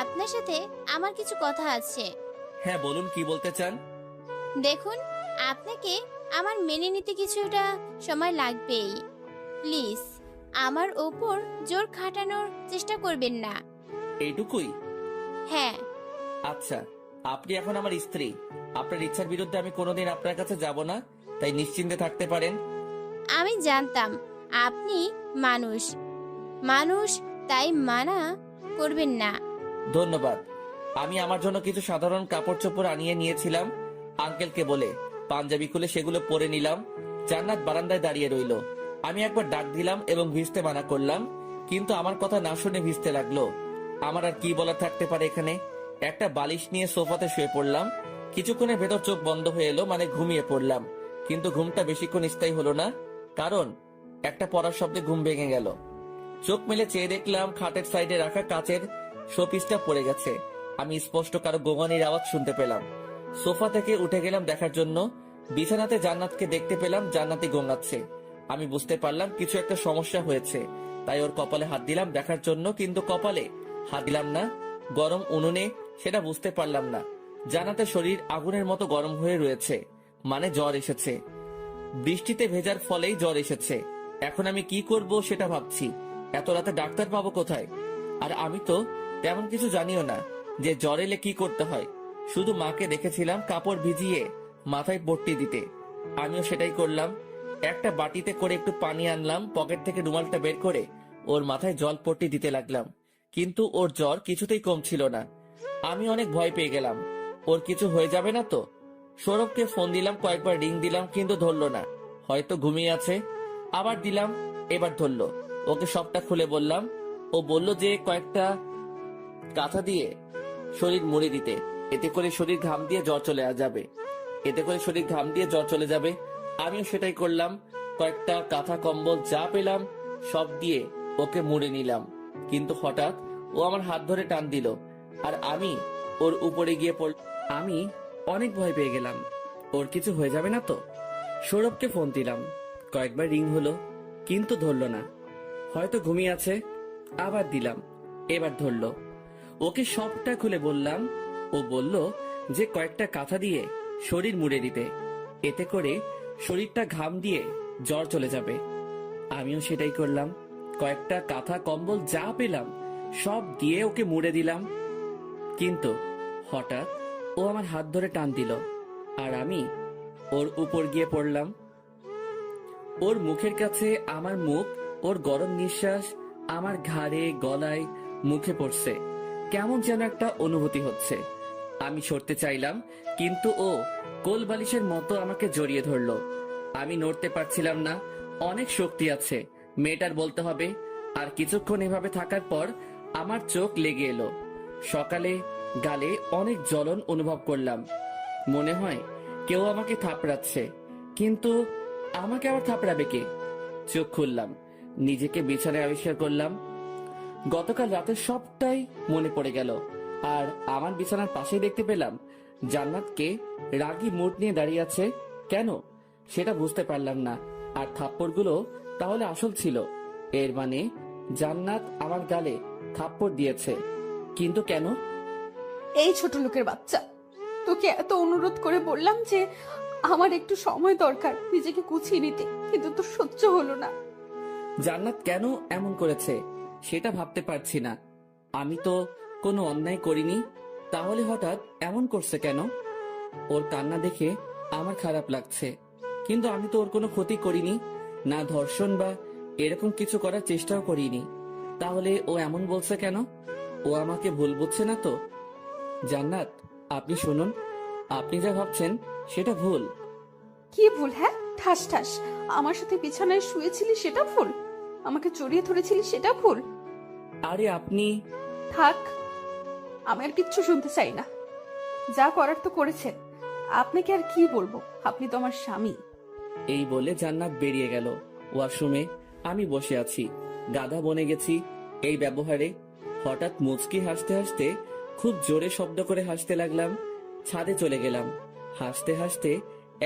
K: আপনার সাথে আমার কিছু কথা আছে।
B: হ্যাঁ বলুন, কি বলতে চান?
K: দেখুন, আপনাকে আমার মেনে নিতে কিছুটা সময় লাগবেই। প্লিজ আমার ওপর জোর খাটানোর চেষ্টা করবেন না।
B: এইটুকুই?
K: হ্যাঁ।
B: আচ্ছা, আপনি এখন আমার স্ত্রী। আপনার ইচ্ছার বিরুদ্ধে আমি কোনোদিন আপনার কাছে যাব না, তাই নিশ্চিন্তে থাকতে পারেন।
K: আমি জানতাম আপনি মানুষ, তাই মানা করবেন না।
B: ধন্যবাদ। আমি আমার জন্য কিছু সাধারণ কাপড় চোপড় আনিয়ে নিয়েছিলাম আঙ্কেলকে বলে। পাঞ্জাবি খুলে সেগুলো পরে নিলাম। জান্নাত বারান্দায় দাঁড়িয়ে রইল। আমি একবার ডাক দিলাম এবং ভিজতে মানা করলাম, কিন্তু আমার কথা না শুনে ভিজতে লাগলো। আমার আর কি বলার থাকতে পারে এখানে। একটা বালিশ নিয়ে সোফাতে শুয়ে পড়লাম। কিছুক্ষণের ভেতর চোখ বন্ধ হয়ে এলো, মানে ঘুমিয়ে পড়লাম। কিন্তু ঘুমটা বেশিক্ষণ স্থায়ী হলো না, কারণ একটা পড়ার শব্দে ঘুম ভেঙে গেল। চোখ মেলে চেয়ে দেখলাম খাটের সাইডে রাখা কাচের শোপিসটা পড়ে গেছে। আমি স্পষ্ট কারো গোঙানির আওয়াজ শুনতে পেলাম। সোফা থেকে উঠে গেলাম দেখার জন্য। বিছানাতে জান্নাতকে দেখতে পেলাম, জান্নাতি গোঙাচ্ছে। আমি বুঝতে পারলাম কিছু একটা সমস্যা হয়েছে, তাই ওর কপালে হাত দিলাম দেখার জন্য, কিন্তু কপালে হাত দিলাম না, গরম উনুনে, সেটা বুঝতে পারলাম না। জান্নাতের শরীর আগুনের মতো গরম হয়ে রয়েছে, মানে জ্বর এসেছে। বৃষ্টিতে ভেজার ফলেই জ্বর এসেছে। এখন আমি কি করব সেটা ভাবছি। এত রাতে ডাক্তার পাবো কোথায়? আর আমি তো তেমন কিছু জানিও না যে জ্বর এলে কি করতে হয়। শুধু মাকে দেখেছিলাম কাপড় ভিজিয়ে মাথায় পট্টি দিতে, আমিও সেটাই করলাম। একটা বাটিতে করে একটু পানি আনলাম, পকেট থেকে রুমালটা বের করে ওর মাথায় জল পট্টি দিতে লাগলাম, কিন্তু ওর জ্বর কিছুতেই কমছিল না। আমি অনেক ভয় পেয়ে গেলাম, ওর কিছু হয়ে যাবে না তো। সৌরভকে ফোন দিলাম, কয়েকবার রিং দিলাম, কিন্তু ধরলো না, হয়তো ঘুমিয়ে আছে। আবার দিলাম, এবার ধরলো। ওকে সবটা খুলে বললাম। ও বলল যে কয়েকটা কাঁথা দিয়ে শরীর মুড়ে দিতে, এতে করে শরীর ঘাম দিয়ে জ্বর চলে যাবে। আমিও সেটাই করলাম। কয়েকটা কাঁথা কম্বল যা পেলাম সব দিয়ে ওকে মুড়ে নিলাম, কিন্তু হঠাৎ ও আমার হাত ধরে টান দিল, আর আমি ওর উপরে গিয়ে পড়লাম। আমি অনেক ভয় পেয়ে গেলাম। ওর কিছু হয়ে যাবে না তো? সৌরভকে ফোন দিলাম, কয়েকবার রিং হলো কিন্তু ধরলো না, হয়তো ঘুমিয়ে আছে। আবার দিলাম, এবার ধরলো। ওকে সবটা খুলে বললাম। ও বলল যে কয়েকটা কাঁথা দিয়ে শরীর মুড়ে দিতে, এতে করে শরীরটা ঘাম দিয়ে জ্বর চলে যাবে। আমিও সেটাই করলাম, কয়েকটা কাঁথা কম্বল যা পেলাম সব দিয়ে ওকে মুড়ে দিলাম। কিন্তু হঠাৎ ও আমার হাত ধরে টান দিল, আর আমি ওর উপর গিয়ে পড়লাম। ওর মুখের কাছে আমার মুখ, ওর গরম নিঃশ্বাস আমার ঘাড়ে, গলায়, মুখে পড়ছে। কেমন যেন একটা অনুভূতি হচ্ছে। আমি সরতে চাইলাম, কিন্তু ও কোল বালিশের মতো আমাকে জড়িয়ে ধরলো। আমি নড়তে পারছিলাম না। অনেক শক্তি আছে মেয়েটার বলতে হবে। আর কিছুক্ষণ এভাবে থাকার পর আমার চোখ লেগে এলো। সকালে গালে অনেক জ্বলন অনুভব করলাম। মনে হয় কেউ আমাকে থাপড়াচ্ছে, কিন্তু আমাকে আবার থাপড়াবে কে? চোখ খুললাম, নিজেকে বিছানায় আবিষ্কার করলাম। গতকাল রাতের সবটাই মনে পড়ে গেল। আর আমার বিছানার পাশেই দেখতে পেলাম জান্নাতকে রাগী মুড নিয়ে দাঁড়িয়ে আছে। কেন সেটা বুঝতে পারলাম না। আর থাপ্পড়গুলো তাহলে আসল ছিল। এর মানে জান্নাত আমার গালে থাপ্পড় দিয়েছে। কিন্তু কেন?
A: এই ছোট লোকের বাচ্চা, তোকে এত অনুরোধ করে বললাম যে আমার একটু সময় দরকার নিজেকে গুছিয়ে নিতে, কিন্তু তোর সহ্য হলো না।
B: জান্নাত কেন এমন করেছে সেটা ভাবতে পারছি না। আমি তো কোনো অন্যায় করিনি, তাহলে হঠাৎ এমন করছে কেন? ওর কান্না দেখে আমার খারাপ লাগছে, কিন্তু আমি তো ওর কোনো ক্ষতি করিনি, না ধর্ষণ বা এরকম কিছু করার চেষ্টাও করিনি। তাহলে ও এমন বলছে কেন? ও আমাকে ভুল বুঝছে না তো? জান্নাত, আপনি শুনুন, আপনি যা ভাবছেন সেটা ভুল।
A: কি ভুল? হ্যাঁ, ঠাস ঠাস আমার সাথে বিছানায় শুয়েছিলি সেটা ভুল, আমাকে জড়িয়ে ধরেছিলি সেটা ভুল।
B: আরে আপনি
A: থাক, আমি আর কিচ্ছু শুনতে চাই না। যা করার তো করেছেন, আপনাকে আর কি বলবো, আপনি তো আমার স্বামী।
B: এই বলে জান্নাত বেরিয়ে গেল। ওয়াশরুমে আমি বসে আছি, গাধা বনে গেছি এই ব্যবহারে। হঠাৎ মুচকি হাসতে হাসতে খুব জোরে শব্দ করে হাসতে লাগলাম। ছাদে চলে গেলাম। হাসতে হাসতে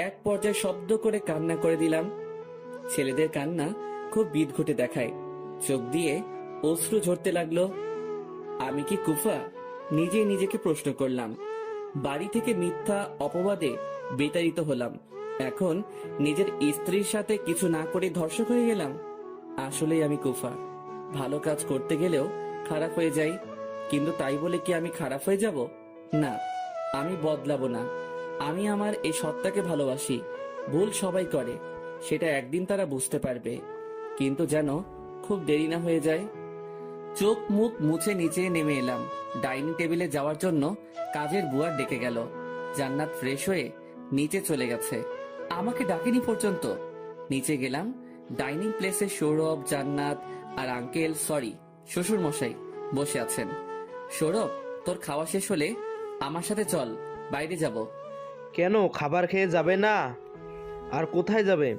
B: এক পর্যায়ে শব্দ করে কান্না করে দিলাম। ছেলেদের কান্না খুব বিদঘুটে দেখায়, চোখ দিয়ে অশ্রু ঝরতে লাগলো। আমি কি কুফা? নিজেই নিজেকে প্রশ্ন করলাম। বাড়ি থেকে মিথ্যা অপবাদে বিতাড়িত হলাম, এখন নিজের স্ত্রীর সাথে কিছু না করে ধর্ষক হয়ে গেলাম। আসলেই আমি কুফা। ভালো কাজ করতে গেলেও খারাপ হয়ে যাই, কিন্তু তাই বলে কি আমি খারাপ হয়ে যাব? না, আমি বদলাবো না। আমি আমার এই সত্তাকে ভালোবাসি। ভুল সবাই করে, সেটা একদিন তারা বুঝতে পারবে, কিন্তু যেন খুব দেরি না হয়ে যায়। চোখ মুখ মুছে নিচে নেমে এলাম। ডাইনিং টেবিলে যাওয়ার জন্য কাজের বুয়া ডেকে গেল। জান্নাত ফ্রেশ হয়ে নিচে চলে গেছে, আমাকে ডাকেনি পর্যন্ত। নিচে গেলাম, ডাইনিং প্লেসে সৌরভ, জান্নাত আর আঙ্কেল, সরি শ্বশুর মশাই বসে আছেন। সৌরভ, তোর খাওয়া শেষ হলে আমার সাথে চল, বাইরে যাব।
F: কেন, খাবার খেয়ে যাবে না? আর কোথায় যাবে?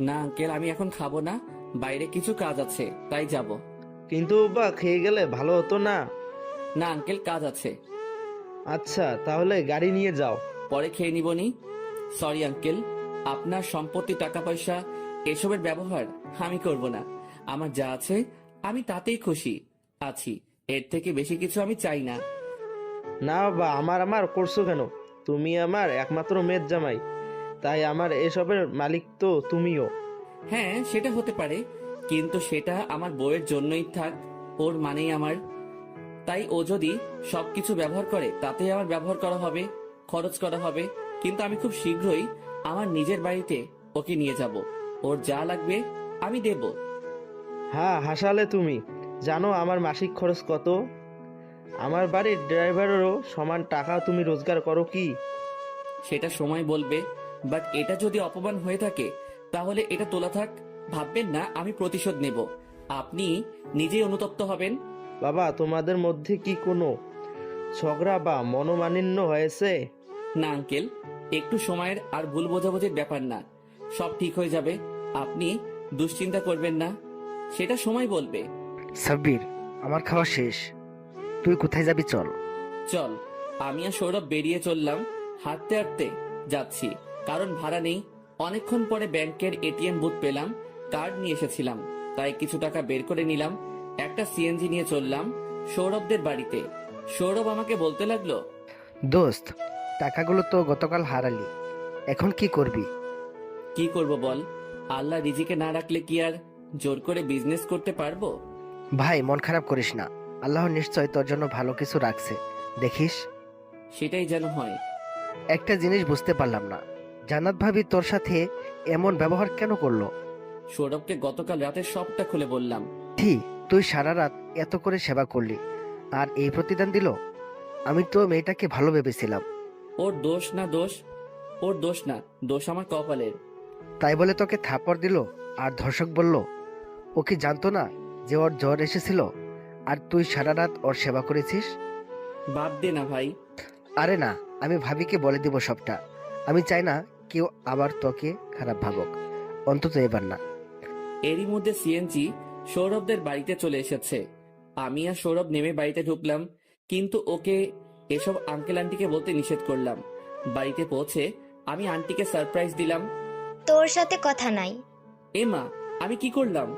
B: না আঙ্কেল, আমি এখন খাবো না, বাইরে কিছু কাজ আছে তাই যাব।
F: কিন্তু বা খেয়ে গেলে ভালো হতো না?
B: না আঙ্কেল, কাজ আছে।
F: আচ্ছা, তাহলে গাড়ি নিয়ে যাও।
B: পরে খেয়ে নিবনি। সরি আঙ্কেল, আপনার সম্পত্তি, টাকা পয়সা এসবের ব্যবহার আমি করব না। আমার যা আছে আমি তাতেই খুশি আছি, এর থেকে বেশি কিছু আমি চাই না।
F: না বাবা, আমার করছো কেন? তুমি আমার একমাত্র মেয়ের জামাই, তাই আমার এসবের মালিক তো তুমিও।
B: হ্যাঁ সেটা হতে পারে, কিন্তু সেটা আমার বউয়ের জন্যই থাক, ওর মানেই আমার। তাই ও যদি সবকিছু ব্যবহার করে তাতে আমার ব্যবহার করা হবে, খরচ করা হবে, কিন্তু আমি খুব শীঘ্রই আমার নিজের বাড়িতে ওকে নিয়ে যাব। ওর যা লাগবে আমি দেব।
F: হ্যাঁ, হাসালে তুমি। জানো আমার মাসিক খরচ কত? আমার বাড়ির ড্রাইভারেরও সমান টাকা তুমি রোজগার করো কি?
B: সেটা সময় বলবে, বাট এটা যদি অপমান হয়ে থাকে তাহলে এটা তোলা থাক। ভাববেন না আমি প্রতিশোধ নেব, আপনি নিজেই অনুতপ্ত হবেন।
F: বাবা, তোমাদের মধ্যে কি কোনো ঝগড়া বা মনোমালিন্য হয়েছে?
B: না আঙ্কেল, একটু সময়ের আর ভুল বোঝাবুঝির ব্যাপার না, সব ঠিক হয়ে যাবে। আপনি দুশ্চিন্তা করবেন না, সেটা সময় বলবে।
H: সাব্বির, আমার খাওয়া শেষ, তুই কোথায় যাবি? চল।
B: চল। আমি আর সৌরভ বেরিয়ে চললাম। হাঁটতে হাঁটতে যাচ্ছি, কারণ ভাড়া নেই। অনেকক্ষণ পরে ব্যাংকের এটিএম বুথ পেলাম, কার্ড নিয়ে এসেছিলাম, তাই কিছু টাকা বের করে নিলাম। একটা সিএনজি নিয়ে চললাম সৌরভদের বাড়িতে। সৌরভ আমাকে বলতে লাগলো,
H: দোস্ত, টাকাগুলো তো গতকাল হারালি, এখন কি করবি?
B: কি করব বল? আল্লাহ রিজিকে না রাখলে কি আর জোর করে বিজনেস করতে পারবো?
H: ভাই, মন খারাপ করিস না, আল্লাহ নিশ্চয় তোর জন্য ভালো কিছু রাখছে, দেখিস।
B: সেটাই যেন হয়।
H: একটা জিনিস বুঝতে পারলাম না, জান্নাত ভাবি তোর সাথে এমন ব্যবহার কেন করলো?
B: সৌরভকে গতকাল রাতে সবটা খুলে বললাম।
H: ঠিক, তুই সারা রাত এত করে সেবা করলি, আর এই প্রতিদান দিল? আমি তো মেয়েটাকে ভালো ভেবেছিলাম।
B: ওর দোষ না দোষ, ওর দোষ না, দোষ আমার কপালের।
H: তাই বলে তোকে থাপ্পড় দিল আর ধর্ষক বলল? ও কি জানতো না যে ওর জ্বর এসেছিল আর তুই সারা রাত ওর সেবা করেছিস?
B: বাদ দে না ভাই।
H: আরে না, আমি ভাবিকে বলে দিব সবটা। আমি চাই না কেউ আবার তোকে খারাপ ভাবুক, অন্তত এবার না।
B: এরই মধ্যে সিএনজি সৌরভদের বাড়িতে চলে এসেছে। আমি আর সৌরভ নেমে বাড়িতে ঢুকলাম, কিন্তু ওকে এসব আঙ্কেল আন্টিকে বলতে নিষেধ করলাম। বাড়িতে পৌঁছে আমি আন্টিকে সারপ্রাইজ দিলাম।
E: তোর সাথে কথা নাই।
B: এ মা, আমি কি করলাম?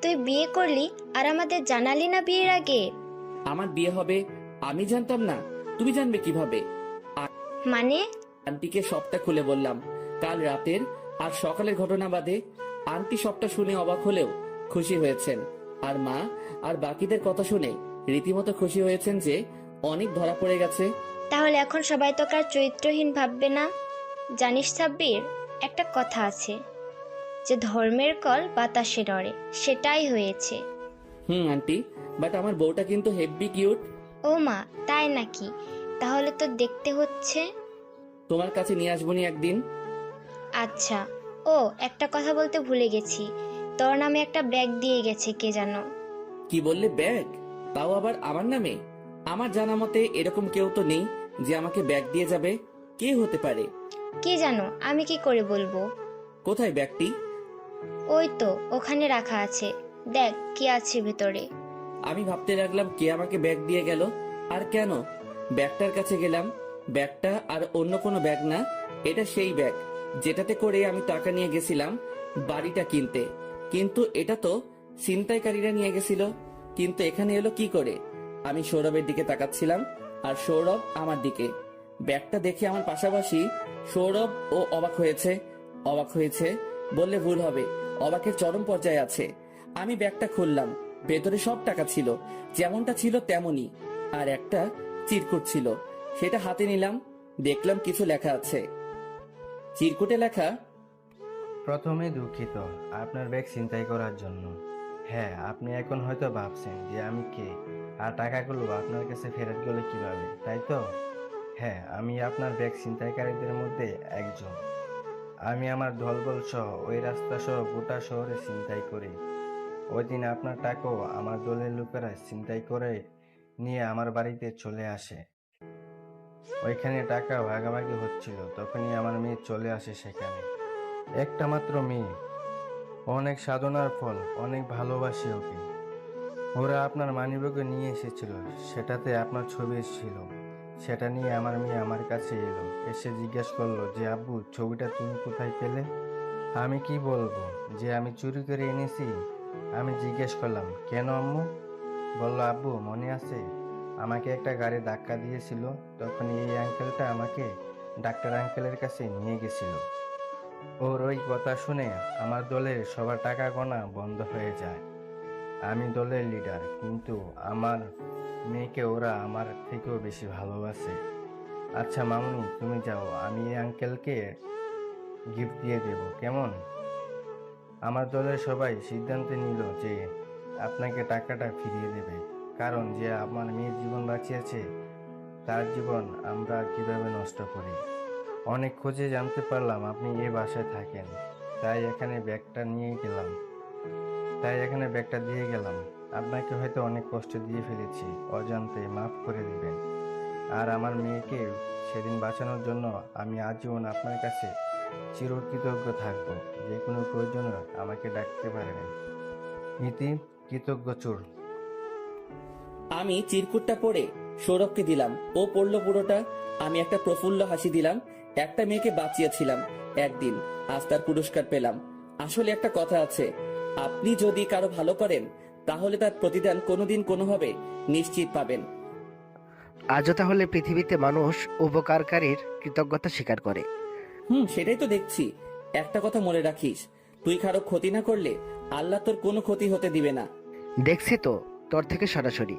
E: তুই বিয়ে করলি আর আমাদের জানালি না বিয়ের আগে?
B: আমার বিয়ে হবে আমি জানতাম না, তুমি জানবে কিভাবে?
E: মানে?
B: আন্টিকে সবটা খুলে বললাম। কাল রাতের আর সকালের ঘটনা বাদে আন্টি সবটা শুনে অবাক হলেও খুশি হয়েছেন, আর মা আর বাকিদের কথা শুনে রীতিমতো খুশি হয়েছেন যে অনেক ধরা পড়ে গেছে।
E: তাহলে এখন সবাই তোকে আর চরিত্রহীন ভাববে না? জানিস সাব্বির, একটা কথা আছে যে ধর্মের কল বাতাসে নড়ে, সেটাই হয়েছে।
B: আন্টি, বাট আমার বউটা কিন্তু হেব্বি কিউট।
E: ও মা, তাই নাকি? তাহলে তো দেখতে হচ্ছে।
B: তোমার কাছে নিয়ে আসবো নি একদিন।
E: আচ্ছা। ও, একটা কথা বলতে ভুলে গেছি, তোর নামে একটা ব্যাগ দিয়ে গেছে কে জানো?
B: কি বললে, ব্যাগ? তাও আবার আমার নামে? আমার জানা মতে এরকম কেউ তো নেই যে আমাকে ব্যাগ দিয়ে যাবে। কে হতে পারে?
E: কে জানো, আমি কি করে বলবো?
B: কোথায় ব্যাগটি?
E: ওই তো ওখানে রাখা আছে, দেখ কি আছে ভেতরে।
B: আমি ভাবতে লাগলাম কে আমাকে ব্যাগ দিয়ে গেল আর কেন। ব্যাগটার কাছে গেলাম, ব্যাগটা আর অন্য কোনো ব্যাগ না, এটা সেই ব্যাগ যেটাতে করে আমি টাকা নিয়ে গেছিলাম বাড়িটা কিনতে। কিন্তু এটা তো ছিনতাইকারীরা নিয়ে গেছিল, কিন্তু এখানে এলো কি করে? আমি সৌরভের দিকে তাকাচ্ছিলাম আর সৌরভ আমার দিকে। ব্যাগটা দেখে আমার পাশাপাশি সৌরভ ও অবাক হয়েছে বললে ভুল হবে, অবাকের চরম পর্যায়ে আছে। আমি ব্যাগটা খুললাম, ভেতরে সব টাকা ছিল, যেমনটা ছিল তেমনই, আর একটা চিরকুট ছিল। সেটা হাতে নিলাম, দেখলাম কিছু লেখা আছে। চিরকুটে লেখা,
I: প্রথমে দুঃখিত আপনার ব্যাগ ছিনতাই করার জন্য। হ্যাঁ, আপনি এখন হয়তো ভাবছেন যে আমি কে আর টাকাগুলো আপনার কাছে ফেরত গেল কিভাবে, তাই তো? হ্যাঁ, আমি আপনার ব্যাগ ছিনতাইকারীদের মধ্যে একজন। আমি আমার দলবল সহ ওই রাস্তা সহ গোটা শহরে ছিনতাই করি। ওই দিন আপনার টাকাও আমার দলের লোকেরা ছিনতাই করে নিয়ে আমার বাড়িতে চলে আসে। ওইখানে টাকা ভাগাভাগি হচ্ছিল, তখনই আমার মেয়ে চলে আসে সেখানে। একটা মাত্র মেয়ে, অনেক সাধনার ফল, অনেক ভালোবাসি ওকে। ওরা আপনার মানিব্যাগে নিয়ে এসেছিল, সেটাতে আপনার ছবি ছিল। সেটা নিয়ে আমার মেয়ে আমার কাছে এলো, এসে জিজ্ঞেস করলো যে আব্বু, ছবিটা তুমি কোথায় পেলে? আমি কি বলবো যে আমি চুরি করে এনেছি? আমি জিজ্ঞেস করলাম, কেন আম্মু? বলল, আব্বু মনে আছে আমাকে একটা গাড়ি ধাক্কা দিয়েছিল, তখন এই আঙ্কেলটা আমাকে ডাক্তার আঙ্কেলের কাছে নিয়ে গেছিল। ওর ওই কথা শুনে আমার দলের সবার টাকা গোনা বন্ধ হয়ে যায়। আমি দলের লিডার, কিন্তু আমার মেয়েকে ওরা আমার থেকেও বেশি ভালোবাসে। আচ্ছা মামুনি, তুমি যাও, আমি এই আঙ্কেলকে গিফট দিয়ে দেব, কেমন? আমার দলের সবাই সিদ্ধান্ত নিল যে আপনাকে টাকাটা ফিরিয়ে দেবে, কারণ যে আমার মেয়ের জীবন বাঁচিয়েছে তার জীবন আমরা কিভাবে নষ্ট করি। অনেক খোঁজে জানতে পারলাম আপনি এই বাসায় থাকেন, তাই এখানে ব্যাগটা দিয়ে গেলাম। আপনাকে হয়তো অনেক কষ্ট দিয়ে ফেলেছি, অজান্তে মাফ করে দিবেন। আর আমার মেয়েকে সেদিন বাঁচানোর জন্য আমি আজীবন আপনার কাছে চিরকৃতজ্ঞ থাকবো। যে কোনো প্রয়োজনে আমাকে ডাকতে পারেন। ইতি কৃতজ্ঞ চোর।
B: আমি চিরকুটটা পড়ে সৌরভকে দিলাম, ও পড়লো পুরোটা। আমি একটা প্রফুল্ল হাসি দিলাম, একটা মেয়েকে বাঁচিয়েছিলাম একদিন, আজ তার পুরস্কার পেলাম। আসলে একটা কথা আছে, আপনি যদি কারো ভালো করেন তাহলে তার প্রতিদান কোনোদিন কোনোভাবে নিশ্চিত পাবেন।
H: আজও তাহলে পৃথিবীতে মানুষ উপকারকারীর কৃতজ্ঞতা স্বীকার করে।
B: সেটাই তো দেখছি। একটা কথা মনে রাখিস, তুই কারো ক্ষতি না করলে আল্লাহ তোর কোনো ক্ষতি হতে দিবে না।
H: দেখছি তো তোর থেকে সরাসরি।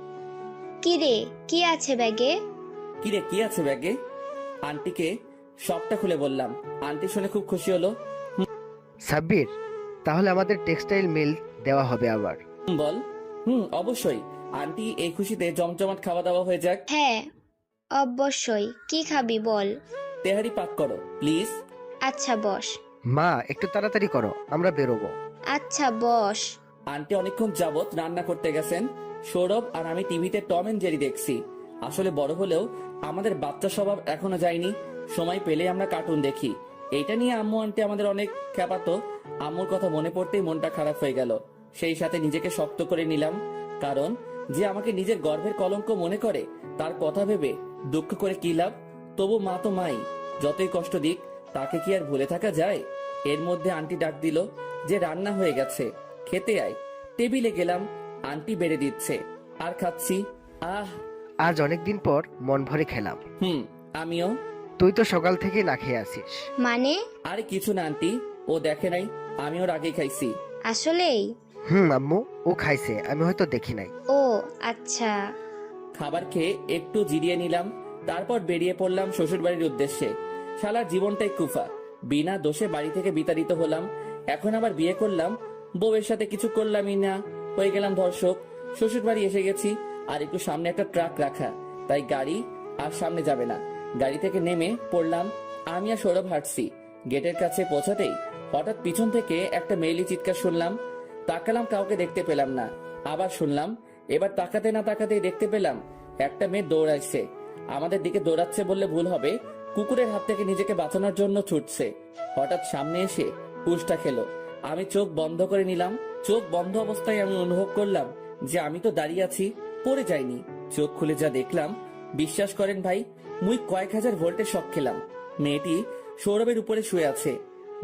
E: কি রে, কি আছে ব্যাগে?
B: কিরে, কি আছে ব্যাগে? আন্টিকে সবটা খুলে বললাম। আন্টি শুনে খুব খুশি হলো।
H: সাব্বির, তাহলে আমাদের টেক্সটাইল মিল দেওয়া হবে আবার।
B: বল। অবশ্যই। আন্টি এই খুশিতে জমজমাট খাওয়া দাওয়া হয়ে যাক।
E: হ্যাঁ অবশ্যই। কি খাবি বল?
B: তেহারি পাক করো প্লিজ।
E: আচ্ছা বস।
H: মা, একটু তাড়াতাড়ি করো, আমরা বেরোবো।
E: আচ্ছা বস।
B: আন্টি অনেকক্ষণ যাবত রান্না করতে গেছেন। সৌরভ আর আমি টিভিতে টম এন্ড জেরি দেখছি। আসলে বড় হলেও আমাদের বাচ্চা স্বভাব এখনো যায়নি। সময় পেলে আমরা কার্টুন দেখি। এইটা নিয়ে আম্মু আন্টি আমাদের অনেক খেপাতো। আম্মুর কথা মনে পড়তেই মনটা খারাপ হয়ে গেল। সেই সাথে নিজেকে শক্ত করে নিলাম, কারণ যে আমাকে নিজের গর্ভের কলঙ্ক মনে করে তার কথা ভেবে দুঃখ করে কি লাভ। তবু মা তো মাই, যতই কষ্ট দিক তাকে কি আর ভুলে থাকা যায়? এর মধ্যে আন্টি ডাক দিল যে রান্না হয়ে গেছে, খেতে আয়। টেবিলে গেলাম, আন্টি বেড়ে দিচ্ছে আর খাচ্ছি।
H: আজ অনেকদিন পর মন ভরে খেলাম।
B: আমিও।
H: তুই তো সকাল থেকে না খেয়ে আসিস।
E: মানে?
B: আরে কিছু না আন্টি, ও দেখে নাই, আমি ওর আগেই খাইছি।
E: আসলেই?
H: আম্মু, ও খাইছে, আমি হয়তো দেখি নাই।
E: ও আচ্ছা।
B: খাবার খেয়ে একটু জিরিয়ে নিলাম, তারপর বেরিয়ে পড়লাম শ্বশুর বাড়ির উদ্দেশ্যে। শালার জীবনটাই কুফা, বিনা দোষে বাড়ি থেকে বিতাড়িত হলাম। এখন আবার বিয়ে করলাম, বউয়ের সাথে কিছু করলামই না, হয়ে গেলাম ধর্ষক। শ্বশুর বাড়ি এসে গেছি, আর একটু সামনে একটা ট্রাক রাখা, তাই গাড়ি আর সামনে যাবে না। গাড়ি থেকে নেমে পড়লাম। আমি আর সৌরভ হাঁটছি। গেটের কাছে পৌঁছাতেই হঠাৎ পিছন থেকে একটা মেয়েলি চিৎকার শুনলাম। তাকালাম, কাউকে দেখতে পেলাম না। আবার শুনলাম, এবার তাকাতে না তাকাতেই দেখতে পেলাম একটা মেয়ে দৌড়াইছে। আমাদের দিকে দৌড়াচ্ছে বললে ভুল হবে, কুকুরের হাত থেকে নিজেকে বাঁচানোর জন্য ছুটছে। হঠাৎ সামনে এসে পুশটা খেলো। আমি চোখ বন্ধ করে নিলাম। চোখ বন্ধ অবস্থায় আমি অনুভব করলাম যে আমি তো দাঁড়িয়ে আছি, পড়ে যাইনি। চোখ খুলে যা দেখলাম, বিশ্বাস করেন ভাই, মুই কয়েক হাজার ভোল্টের শক খেলাম। মেয়েটি সৌরভের উপরে শুয়ে আছে।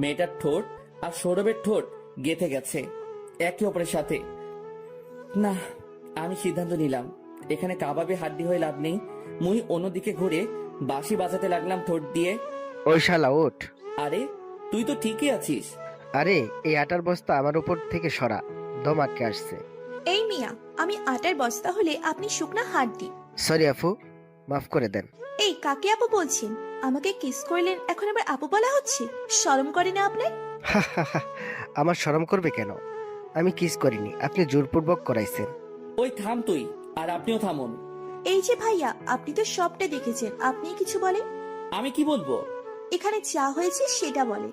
B: মেয়েটার ঠোঁট আর সৌরভের ঠোঁট গেঁথে গেছে একে অপরের সাথে। না, আমি সিদ্ধান্ত নিলাম এখানে কাবাবে হাড্ডি হয়ে লাভ নেই। মুই অন্যদিকে ঘুরে বাঁশি বাজাতে লাগলাম ঠোঁট দিয়ে।
H: ওই শালা ওঠ।
B: আরে তুই তো ঠিকই আছিস।
H: আরে এই আটার বস্তা আমার উপর থেকে সরা, দম আটকে আসছে।
C: এই মিয়া, আমি আটার বস্তা হলে আপনি শুকনা হাড্ডি।
H: সরি আফু, মাফ করে দেন।
C: এই কাকে আপু বলছেন? আমাকে কিস করলেন, এখন আবার আপু বলা হচ্ছে? শরম করে না আপনার?
H: আমার শরম করবে কেন? আমি কিস করিনি, আপনি জোরপূর্বক করাইছেন।
B: ওই থাম তুই, আর আপনিও থামুন।
C: এই যে ভাইয়া, আপনি তো সবটা দেখেছেন, আপনি কিছু বলেন।
B: আমি কি বলবো?
C: এখানে যা হয়েছে সেটা বলেন।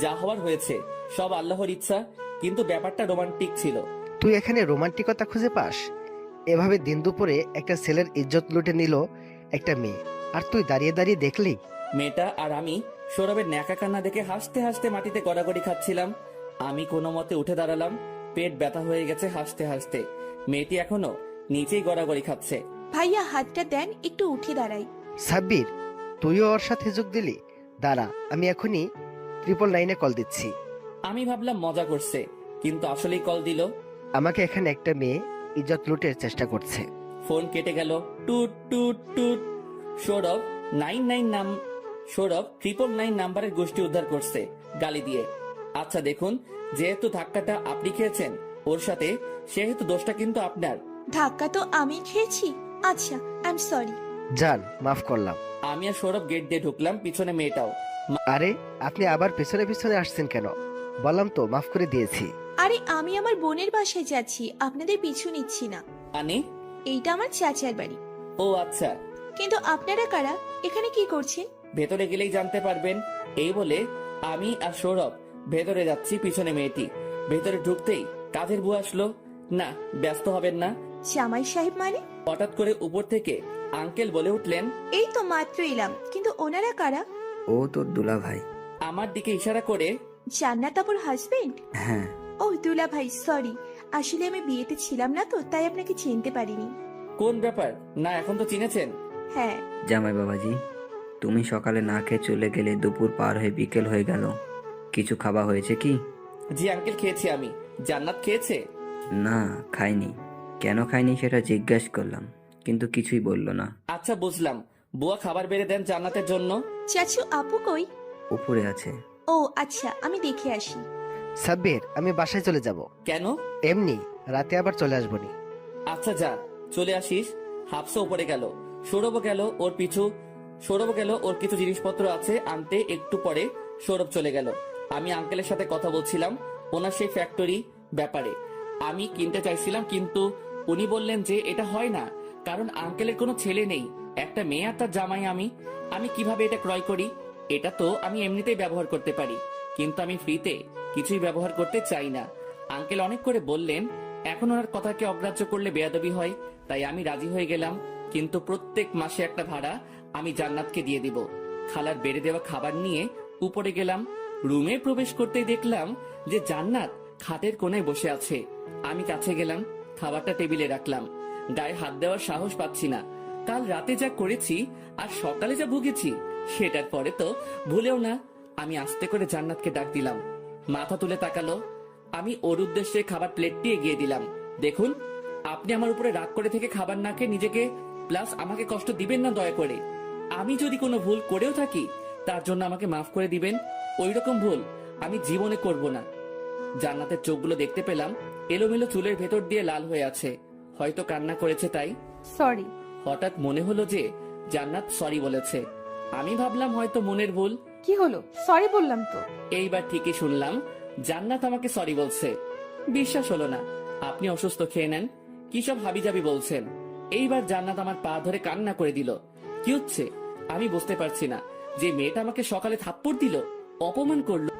B: যা হওয়ার হয়েছে, সব আল্লাহর ইচ্ছা, কিন্তু ব্যাপারটা রোমান্টিক ছিল।
H: তুই এখানে রোমান্টিকতা খুঁজে পাস? এভাবে দিন দুপুরে একটা ছেলের ইজ্জত লুটে নিল একটা মেয়ে, আর তুই দাঁড়িয়ে দাঁড়িয়ে দেখলি?
B: মেয়েটা আর আমি সৌরভের ন্যাকা কান্না দেখে হাসতে হাসতে মাটিতে গড়াগড়ি খাচ্ছিলাম। আমি কোনো মতে উঠে দাঁড়ালাম, পেট ব্যথা হয়ে গেছে হাসতে হাসতে। মেয়েটি এখনো নিচেই গড়াগড়ি খাচ্ছে।
C: ভাইয়া হাতটা দেন, একটু উঠে দাঁড়াই।
H: সাব্বির, তুইও ওর সাথে যোগ দিলি? দাঁড়া, আমি এখনই 999-এ কল দিচ্ছি।
B: আমি ভাবলাম মজা করছে, কিন্তু আসলেই কল দিল।
H: আমাকে এখানে একটা মেয়ে ইজ্জত লুটের চেষ্টা করছে।
B: ফোন কেটে গেল। টুট টুট টুট। সৌরভ 999 নাম্বারের গোষ্ঠী উদ্ধার করছে গালি দিয়ে। আচ্ছা দেখুন, যেহেতু ধাক্কাটা আপনি খেয়েছেন ওর সাথে, সেহেতু দোষটা কিন্তু আপনার।
C: ধাক্কা তো আমি খেয়েছি। আচ্ছা, আই এম সরি।
H: জান, মাফ করলাম।
B: আমি আর সৌরভ গেট দিয়ে ঢুকলাম, পিছনে মেয়েটাও।
H: আরে আপনি আবার পেছনে পেছনে আসছেন কেন? বললাম তো মাফ করে দিয়েছি।
C: আরে আমি আমার বোনের বাসায় যাচ্ছি, আপনাদের পিছু নিচ্ছি না।
B: আনে,
C: এইটা আমার চাচার বাড়ি।
B: ও আচ্ছা।
C: কিন্তু আপনারা কারা, এখানে কি করছেন?
B: ভেতরে গেলেই জানতে পারবেন। এই বলে আমি আর সৌরভ ভেতরে যাচ্ছি, পিছনে মেয়েটি। ভেতরে ঢুকতেই কাজের বুয়া আসলো। না, ব্যস্ত হবেন না।
C: জামাই সাহেব মানে?
B: হঠাৎ করে উপর থেকে আঙ্কেল বলে উঠলেন,
C: এই তো মাত্র এলাম, কিন্তু ওনারা কারা?
L: ও তোর দুলা ভাই।
B: আমার দিকে ইশারা করে।
C: জান্নাত আপুর হাজবেন্ড?
L: হ্যাঁ।
C: ও দুলা ভাই, সরি, আসলে আমি বিয়েতে ছিলাম না তো, তাই আপনাকে চিনতে পারিনি।
B: কোন ব্যাপার? না এখন তো চিনেছেন।
C: হ্যাঁ।
L: জামাই বাবাজি। তুমি সকালে না খেয়ে চলে গেলে দুপুর পার হয়ে বিকেল হয়ে গেল। কিছু খাওয়া হয়েছে কি?
B: জি আঙ্কেল, খেয়েছি আমি। জান্নাত খেয়েছে?
L: না, খাইনি। কেন খাইনি সেটা জিজ্ঞেস করলাম, কিন্তু কিছুই বললো না।
B: আচ্ছা বুঝলাম, বুয়া খাবার বেড়ে দেন জান্নাতের জন্য।
C: চাচু আপু কই?
L: উপরে আছে।
C: ও আচ্ছা, আমি দেখে আসি।
H: সাব্বির, আমি বাসায় চলে যাব।
B: কেন?
H: এমনি, রাতে আবার চলে আসবো নি।
B: আচ্ছা যা, চলে আসিস। হাফসা উপরে গেল, সৌরভও গেল ওর পিছু। সৌরভ গেল, ওর কিছু জিনিসপত্র আছে আনতে। একটু পরে সৌরভ চলে গেল। আমি আঙ্কেলের সাথে কথা বলছিলাম ওনার সেই ফ্যাক্টরি ব্যাপারে। আমি কিনতে চাইছিলাম, কিন্তু উনি বললেন যে এটা হয় না, কারণ আঙ্কেলের কোনো ছেলে নেই, একটা মেয়ে আর তার জামাই আমি কিভাবে এটা ক্রয় করি? এটা তো আমি এমনিতেই ব্যবহার করতে পারি, কিন্তু আমি ফ্রিতে কিছুই ব্যবহার করতে চাই না। আঙ্কেল অনেক করে বললেন, এখন ওনার কথাকে অগ্রাহ্য করলে বেয়াদবি হয়, তাই আমি রাজি হয়ে গেলাম। কিন্তু প্রত্যেক মাসে একটা ভাড়া আমি জান্নাতকে দিয়ে দিব। খালার বেড়ে দেওয়া খাবার নিয়ে উপরে গেলাম। রুমে প্রবেশ করতেই দেখলাম যে জান্নাত খাটের কোণায় বসে আছে। আমি কাছে গেলাম, খাবারটা টেবিলে রাখলাম। গায়ে হাত দেওয়ার সাহস পাচ্ছি না। কাল রাতে যা করেছি আর সকালে যা ভুগেছি, সেটার পরে তো ভুলেও না। আমি আস্তে করে জান্নাতকে ডাক দিলাম। মাথা তুলে তাকালো। আমি ওর উদ্দেশ্যে খাবার প্লেটটি এগিয়ে দিলাম। দেখুন, আপনি আমার উপরে রাগ করে থেকে খাবার না খেয়ে নিজেকে প্লাস আমাকে কষ্ট দিবেন না দয়া করে। আমি যদি কোনো ভুল করেও থাকি, তার জন্য আমাকে মাফ করে দিবেন। ওইরকম ভুল আমি জীবনে করব না। জান্নাতের চোখগুলো দেখতে পেলাম এলোমেলো, চুলের ভেতর দিয়ে লাল হয়ে আছে, হয়তো কান্না করেছে তাই।
A: সরি।
B: হঠাৎ মনে হলো যে জান্নাত সরি বলেছে। আমি ভাবলাম হয়তো মনের ভুল।
A: কি হলো? সরি বললাম তো।
B: এইবার ঠিকই শুনলাম, জান্নাত আমাকে সরি বলছে। বিশ্বাস হলো না। আপনি অসুস্থ, খেয়ে নেন। কি সব হাবিজাবি বলছেন? এইবার জান্নাত আমার পা ধরে কান্না করে দিল। কি হচ্ছে আমি বুঝতে পারছি না। যে মেয়েটা আমাকে সকালে থাপ্পড় দিল, অপমান করলো,